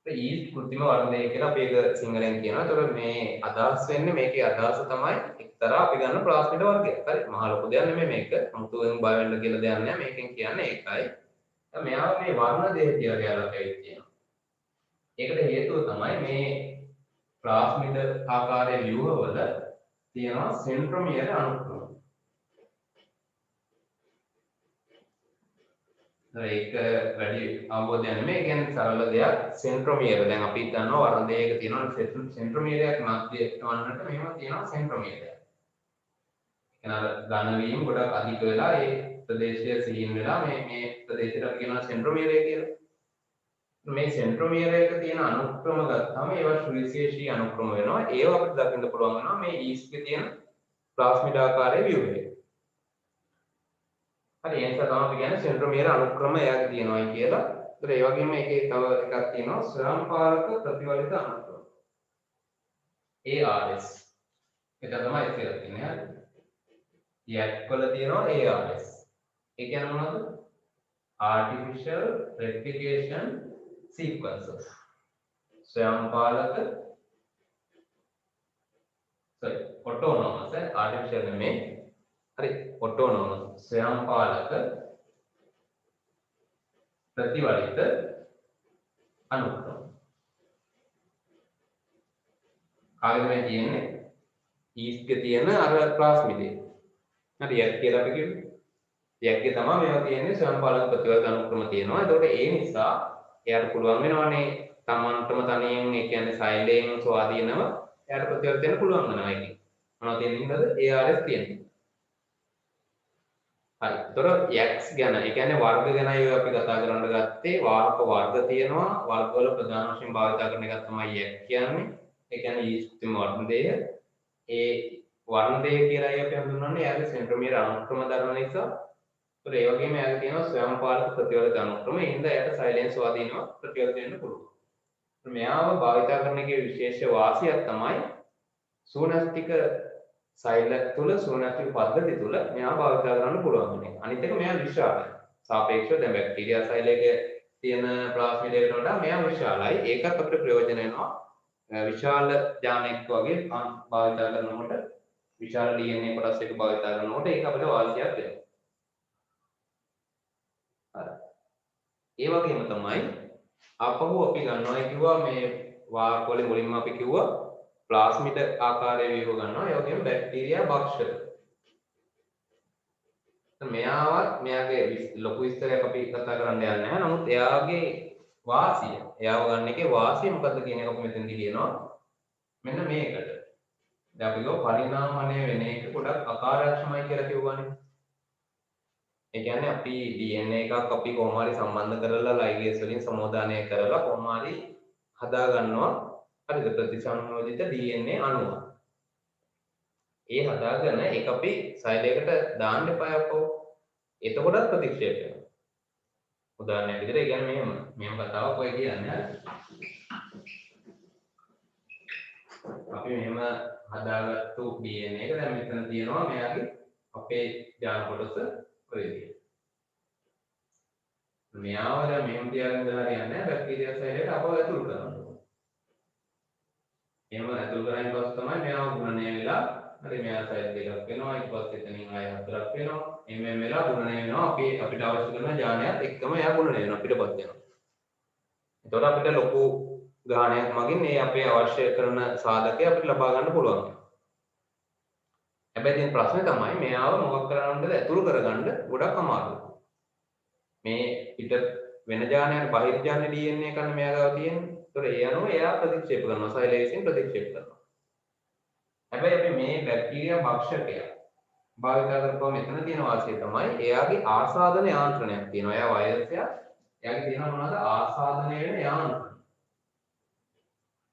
ඊස්ට් කෘත්‍රිම වර්ණදේය කියලා අපි ඒක සිංහලෙන් කියනවා. ඒතකොට මේ අදහස් වෙන්නේ මේකේ අදහස තමයි එක්තරා අපි ගන්න ප්ලාස්මිඩ වර්ගයක්. හරි මහ ලොකු දෙයක් නෙමෙයි මේක. අමුතුවෙන් බය වෙන්න කියලා දෙයක් නෑ. මේකෙන් කියන්නේ ඒකයි. දැන් මෙයාව මේ වර්ණදේය කියලා කියලා කියනවා. ඒකට හේතුව තමයි මේ ප්ලාස්මිඩ ආකාරයේ ව්‍යුහවල තියෙනවා සෙන්ට්‍රොමියර් අණුක්‍රම. ඒක වැඩි අවබෝධයක් නෙමෙයි. කියන්නේ සරල දෙයක් සෙන්ට්‍රොමියර්. දැන් අපි දන්නවා වර්ණදේයක තියෙනවා සෙන්ට්‍රොමියරයක් මැද වන්නට මෙහෙම තියෙනවා සෙන්ට්‍රොමියරයක්. එනවා ඝන වීම ගොඩක් අධික වෙලා ඒ ප්‍රදේශය සිහින් වෙලා මේ ප්‍රදේශයට අපි කියනවා සෙන්ට්‍රොමියරය කියලා. මේ සෙන්ට්‍රොමියර එක තියෙන අනුක්‍රම ගත්තාම ඒවා සුවිශේෂී අනුක්‍රම වෙනවා. ඒව අපිට දකින්න පුළුවන් වෙනවා මේ ඊස්ට්ගේ තියෙන ප්ලාස්මිඩ ආකාරයේ ව්‍යුහය. හරි ඒ නිසා තමයි අපි කියන්නේ සෙන්ට්‍රොමියර අනුක්‍රම එයාගේ තියෙනවායි කියලා. ඒතර ඒ වගේම එකේ තව එකක් තියෙනවා ස්වයංපාලක ප්‍රතිවලිත අනුක්‍රම. ARS. ඒක තමයි ඉතින් තියෙන්නේ. හරි. යක් වල තියෙනවා ARS. ඒ කියන්නේ මොනවද? Artificial Replication Sequences. स्वयंपालक autonomous artificial में अरे autonomous स्वयंपालक प्रतिवलित अनुक्रम आगे में තියෙන්නේ ඊස්ට් එකේ තියෙන අර ප්ලාස්මිඩේ හරි යක් කියලා අපි කිව්වේ යක්ගේ තමයි මේවා තියෙන්නේ ස්වයංපාලක ප්‍රතිවර්ත අනුක්‍රම තියෙනවා. ඒකට ඒ නිසා එයාට පුළුවන් වෙනවානේ තමන්ටම තනියෙන් ඒ කියන්නේ සෛලයෙන් ස්වාධීනව එයාට ප්‍රතිවර්ත වෙන්න පුළුවන් වෙනවා ඒකේ. මොනවද තියෙන්නේ නේද? ARS තියෙන්නේ. හරි. ඒතර X ගැන ඒ කියන්නේ වර්ග ගැනයි අපි කතා කරන්න ගත්තේ. වාහක වර්ග තියෙනවා. වර්ගවල ප්‍රධාන වශයෙන් භාවිත කරන එක තමයි X කියන්නේ. ඒ කියන්නේ ඊස්ට් වර්ණදේය. ඒ වර්ණදේය කියලා අපි හඳුන්වන්නේ එයාගේ සෙන්ට්‍රොමියර් අනුක්‍රම දරන නිසා ඒ වගේම එයාගේ තියෙනවා ස්වයංපාලක ප්‍රතිවර්ත අනුක්‍රම. ඒ හින්දා එයාට සයිලෙන්ස් ස්වාධීනව ප්‍රතිවර්ත වෙන්න පුළුවන්. මෙයාව භාවිත කරන එකේ විශේෂ වාසියක් තමයි සෝනස්ටික සෛල තුල සෝනස්ටික පද්ධතිය තුල මෙයාව භාවිත කරන්න පුළුවන් වෙන එක. අනිත් එක මෙයා විශාලයි. සාපේක්ෂව දැන් බැක්ටීරියා සෛලයක තියෙන ප්ලාස්මිඩයට වඩා මෙයා විශාලයි. ඒකත් අපිට ප්‍රයෝජන වෙනවා. විශාල ජානයක් වගේ භාවිත කරනකොට විශාල DNA කොටස් එක භාවිත කරනකොට ඒක අපිට වාසියක් වෙනවා. ඒ වගේම තමයි අපහු අපි ගන්නවා කිව්වා මේ වාහක වල මුලින්ම අපි කිව්වා ප්ලාස්මිඩ ආකාරයේ ව්‍යුහ ගන්නවා. ඒ වගේම බැක්ටීරියා භක්ෂක. මෙයාගේ ලොකු විස්තරයක් අපි කතා කරන්න යන්නේ නැහැ. නමුත් එයාගේ වාසිය, එයාව ගන්න එකේ වාසිය මොකද්ද කියන එක අපි මෙතනදී කියනවා. මෙන්න මේකට. දැන් අපි ගෝ පරිණාමණය වෙන එක ගොඩක් අකාර්යක්ෂමයි කියලා කිව්වනේ. ඒ කියන්නේ අපි DNA එකක් අපි කොහොම හරි සම්බන්ධ කරලා ලයිගේස් වලින් සමෝදානය කරලා කොහොම හරි හදා ගන්නවා. හරිද? ප්‍රතිසංයෝජිත DNA අණුව. ඒ හදාගෙන ඒක අපි සෛලයකට දාන්න එපා යකෝ. එතකොටත් ප්‍රතික්ෂේප වෙනවා. උදාහරණයක් විදිහට ඒ කියන්නේ මෙහෙම කතාවක් ඔය කියන්නේ හරි. අපි මෙහෙම හදාගත්තු DNA එක දැන් මෙතන තියෙනවා මෙයාගේ අපේ ජාන කොටස ඔය විදිහට. මෙයාව දැන් මෙහෙම තියාගෙන ඉඳලා හරියන්නේ නැහැ බැක්ටීරියා සෛලයට අපව ඇතුල් කරනවා. එහෙම ඇතුල් කරායින් පස්සේ තමයි මෙයාව ගුණණය වෙලා හරි මෙයා සෛල දෙකක් වෙනවා ඊට පස්සේ එතනින් ආය හතරක් වෙනවා. එමෙ වෙලා ගුණණය වෙනවා අපිට අවශ්‍ය කරන ඥානයත් එක්කම එයා ගුණණය වෙනවා පිටපත් වෙනවා. එතකොට අපිට ලොකු ගාණයක් මගින් මේ අපේ අවශ්‍ය කරන සාධකය අපිට ලබා ගන්න පුළුවන්. හැබැයි දැන් ප්‍රශ්නේ තමයි මෙයාව මොකක් කරන්නද ඇතුළු කරගන්න ගොඩක් අමාරුයි. මේ පිට වෙන ඥානයන් බාහිර ඥාන DNA කන්න මෙයා ගාව තියෙන්නේ. ඒතකොට ඒ අනුව එයා ප්‍රතික්ෂේප කරනවා සෛලය විසින් ප්‍රතික්ෂේප කරනවා. හැබැයි අපි මේ බැක්ටීරියා භක්ෂකය භාවිත කරපුවම මෙතන තියෙන වාසිය තමයි එයාගේ ආසාදන යාන්ත්‍රණයක් තියෙනවා. එයා වෛරසයක් එයාගේ තියෙනවා මොනවද ආසාදනය වෙන යාන්ත්‍රණ.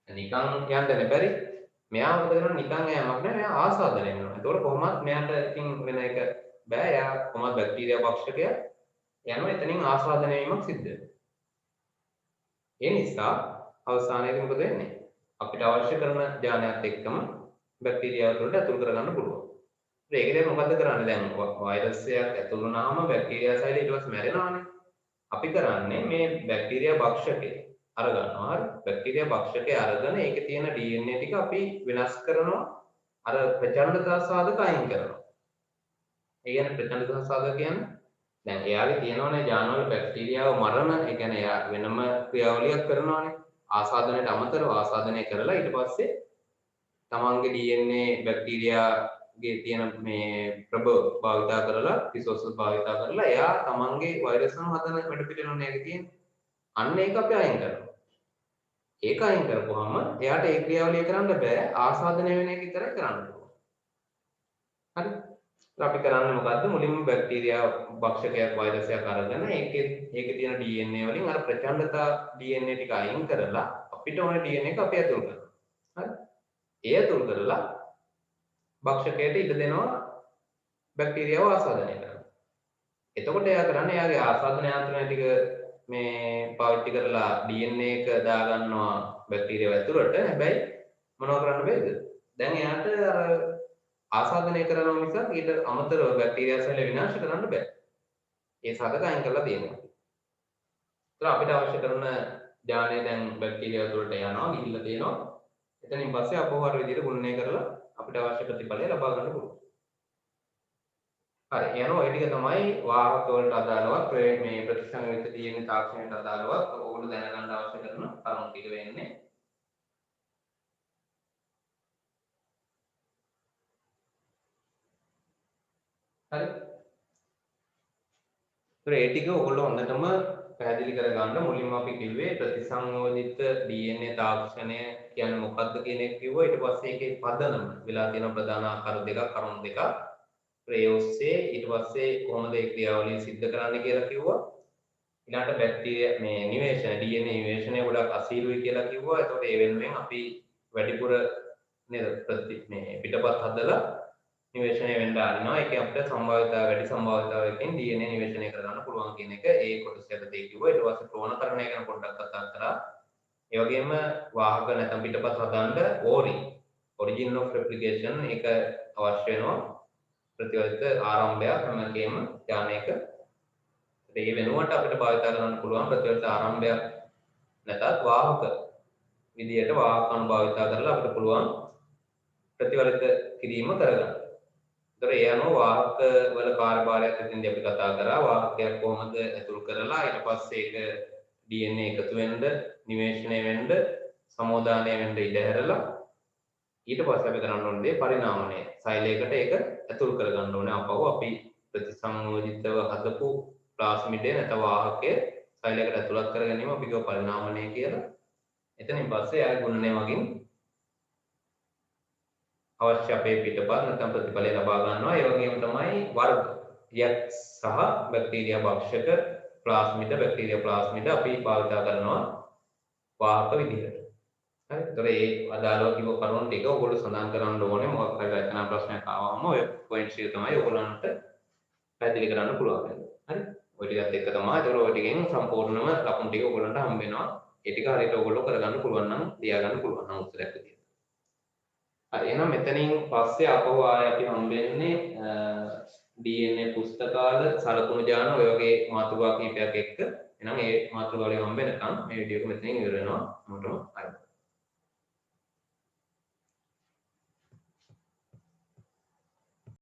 නිකන් යන්න බැරි. මෙයා මොකද කරන්නේ නිකන් යෑමක් නෑ මෙයා ආසාදනය වෙනවා. ඒතකොට කොහොමත් මෙයාට ඉතින් වෙන එක බෑ. එයා කොහොමද බැක්ටීරියා භක්ෂකයා යනවා එතනින් ආස්වාදනය වීමක් සිද්ධ වෙනවා. ඒ නිසා අවසානයේදී මොකද වෙන්නේ? අපිට අවශ්‍ය කරන ඥානයත් එක්කම බැක්ටීරියාව වලට ඇතුල් කරගන්න පුළුවන්. ඒකද මොකද්ද කරන්නේ දැන් වෛරස් එකක් ඇතුල් වුණාම බැක්ටීරියා සෛලය ඊට පස්සේ මැරෙනවානේ. අපි කරන්නේ මේ බැක්ටීරියා භක්ෂකේ අරගන්නවා. හරි. බැක්ටීරියා භක්ෂකේ අරගෙන ඒකේ තියෙන DNA ටික අපි වෙනස් කරනවා. අර ප්‍රචණ්ඩතා සාධක අයින් කරනවා. ඒ කියන්නේ ප්‍රචණ්ඩතා සාධක කියන්නේ දැන් එයාගේ තියෙනවනේ ජානවල බැක්ටීරියාව මරණ ඒ කියන්නේ එයා වෙනම ක්‍රියාවලියක් කරනවානේ ආසාදනයට අමතරව ආසාදනය කරලා ඊට පස්සේ තමන්ගේ DNA බැක්ටීරියාගේ තියෙන මේ ප්‍රබව භාවිතා කරලා රිසෝසස් භාවිතා කරලා එයා තමන්ගේ වෛරස් වල හදන වැඩ පිළිවෙලනේ ඒක තියෙන්නේ අන්න ඒක අපි අයින් කරනවා ඒක අයින් කරපුවාම එයාට ඒ ක්‍රියාවලිය කරන්න බෑ ආසාදනය වෙන එක විතරයි කරන්න පුළුවන් හරි අපි කරන්නේ මොකද්ද මුලින්ම බැක්ටීරියා භක්ෂකයක් වෛරසයක් අරගෙන ඒකේ තියෙන DNA වලින් අර ප්‍රචණ්ඩතා DNA ටික අයින් කරලා අපිට ඕන DNA එක අපි ඇතුල් කරනවා. හරි. ඒ ඇතුල් කරලා භක්ෂකයට ඉඩ දෙනවා බැක්ටීරියාව ආසාදනය කරන්න. එතකොට එයා කරන්නේ එයාගේ ආසාදන යාන්ත්‍රණය ටික මේ පාවිච්චි කරලා DNA එක දාගන්නවා බැක්ටීරියාව ඇතුළට. හැබැයි මොනව කරන්න බැරිද? දැන් එයාට අර ආසාදනය කරනවා මිසක් ඊට අමතරව බැක්ටීරියා සෛල විනාශ කරන්න බෑ. ඒ සාධක අයින් කරලා තියෙනවා. ඒතර අපිට අවශ්‍ය කරන ඥානය දැන් බැක්ටීරියා තුළට යනවා, ගිහිල්ලා තියෙනවා. එතනින් පස්සේ අපෝහාර විදිහට ගුණණය කරලා අපිට අවශ්‍ය ප්‍රතිඵලය ලබා ගන්න පුළුවන්. හරි. යනවා ඒ ටික තමයි වාහක වලට අදාළව මේ ප්‍රතිසංයුක්ත DNA තාක්ෂණයට අදාළව ඕගොල්ලෝ දැනගන්න අවශ්‍ය කරන කරුණු ටික වෙන්නේ. හරි. ඒ ටික ඔයගොල්ලෝ හොඳටම පැහැදිලි කරගන්න මුලින්ම අපි කිව්වේ ප්‍රතිසංයෝජිත DNA තාක්ෂණය කියන්නේ මොකක්ද කියන එක කිව්වා ඊට පස්සේ ඒකේ පදනම වෙලා තියෙන ප්‍රධාන ආකාර දෙකක් කරුණු දෙකක් ඒ ඔස්සේ ඊට පස්සේ කොහොමද ඒ ක්‍රියාවලිය සිද්ධ කරන්නේ කියලා කිව්වා ඊළඟට බැක්ටීරියා මේ නිවේෂණ DNA නිවේෂණය ගොඩක් අසීරුයි කියලා කිව්වා ඒතකොට ඒ වෙනුවෙන් අපි වැඩිපුර නේද මේ පිටපත් හදලා නිවේෂණය වෙන්න ආරිනවා ඒක අපිට සම්භාවිතාව වැඩි සම්භාවිතාවයකින් DNA නිවේෂණය කරගන්න පුළුවන් කියන එක ඒ කොටස යටතේ කිව්වා ඊට පස්සේ ප්‍රෝණකරණය ගැන පොඩ්ඩක් කතා කරා ඒ වගේම වාහක නැත්නම් පිටපත් හදන්න origin of replication ඒක අවශ්‍ය වෙනවා ප්‍රතිවර්ත ආරම්භයක් හැම එකේම ඥානයක ඒ වෙනුවට අපිට භාවිත කරන්න පුළුවන් ප්‍රතිවර්ත ආරම්භයක් නැතත් වාහක විදියට වාහක අනුභාවිත කරලා අපිට පුළුවන් ප්‍රතිවර්ත කිරීම කරගන්න ඒතර ඒ අනුව වාහක වල කාර්යභාරයත් එතෙන්දී අපි කතා කරා වාහකයක් කොහොමද ඇතුල් කරලා ඊට පස්සේ ඒක DNA එකතු වෙන්න නිවේෂණය වෙන්න සමෝදානය වෙන්න ඉඩ හැරලා ඊට පස්සේ අපි කරන්න ඕනේ පරිණාමණය සෛලයකට ඒක ඇතුල් කරගන්න ඕනේ අපව අපි ප්‍රතිසංයෝජිතව හදපු ප්ලාස්මිඩය නැත්නම් වාහකය සෛලයකට ඇතුළත් කර ගැනීම අපි කියව පරිණාමණය කියලා එතනින් පස්සේ ආය ගුණණය වගින් අවශ්‍ය අපේ පිටපත් නැත්නම් ප්‍රතිඵලය ලබා ගන්නවා. ඒ වගේම තමයි වර්ග X සහ බැක්ටීරියා භක්ෂක ප්ලාස්මිඩ බැක්ටීරියා ප්ලාස්මිඩ අපි භාවිත කරනවා වාහක විදිහට. හරි. ඒතර ඒ අදාළව කිව්ව කරුණු ටික ඔයගොල්ලෝ සඳහන් කරන්න ඕනේ. මොකක් හරි රචනා ප්‍රශ්නයක් ආවම ඔය පොයින්ට්ස් ටික තමයි ඔයගොල්ලන්ට පැහැදිලි කරන්න පුළුවන් වෙන්නේ. හරි. ඔය ටිකත් එක්ක තමයි. ඒතර ඔය ටිකෙන් සම්පූර්ණම ලකුණු ටික ඔයගොල්ලන්ට හම්බ වෙනවා. ඒ ටික හරියට ඔයගොල්ලෝ කරගන්න පුළුවන් නම් ලියා ගන්න පුළුවන් නම් උත්තරයක් විදියට. හරි. එහෙනම් මෙතනින් පස්සේ ආපහු ආයෙ අපි හම්බෙන්නේ DNA පුස්තකාල සලකුණු ජාන ඔය වගේ මාතෘකා කීපයක් එක්ක. එහෙනම් මේ මාතෘකාවලින් හම්බ වෙනකම් මේ වීඩියෝ එක මෙතනින් ඉවර වෙනවා. මොකටම හරි.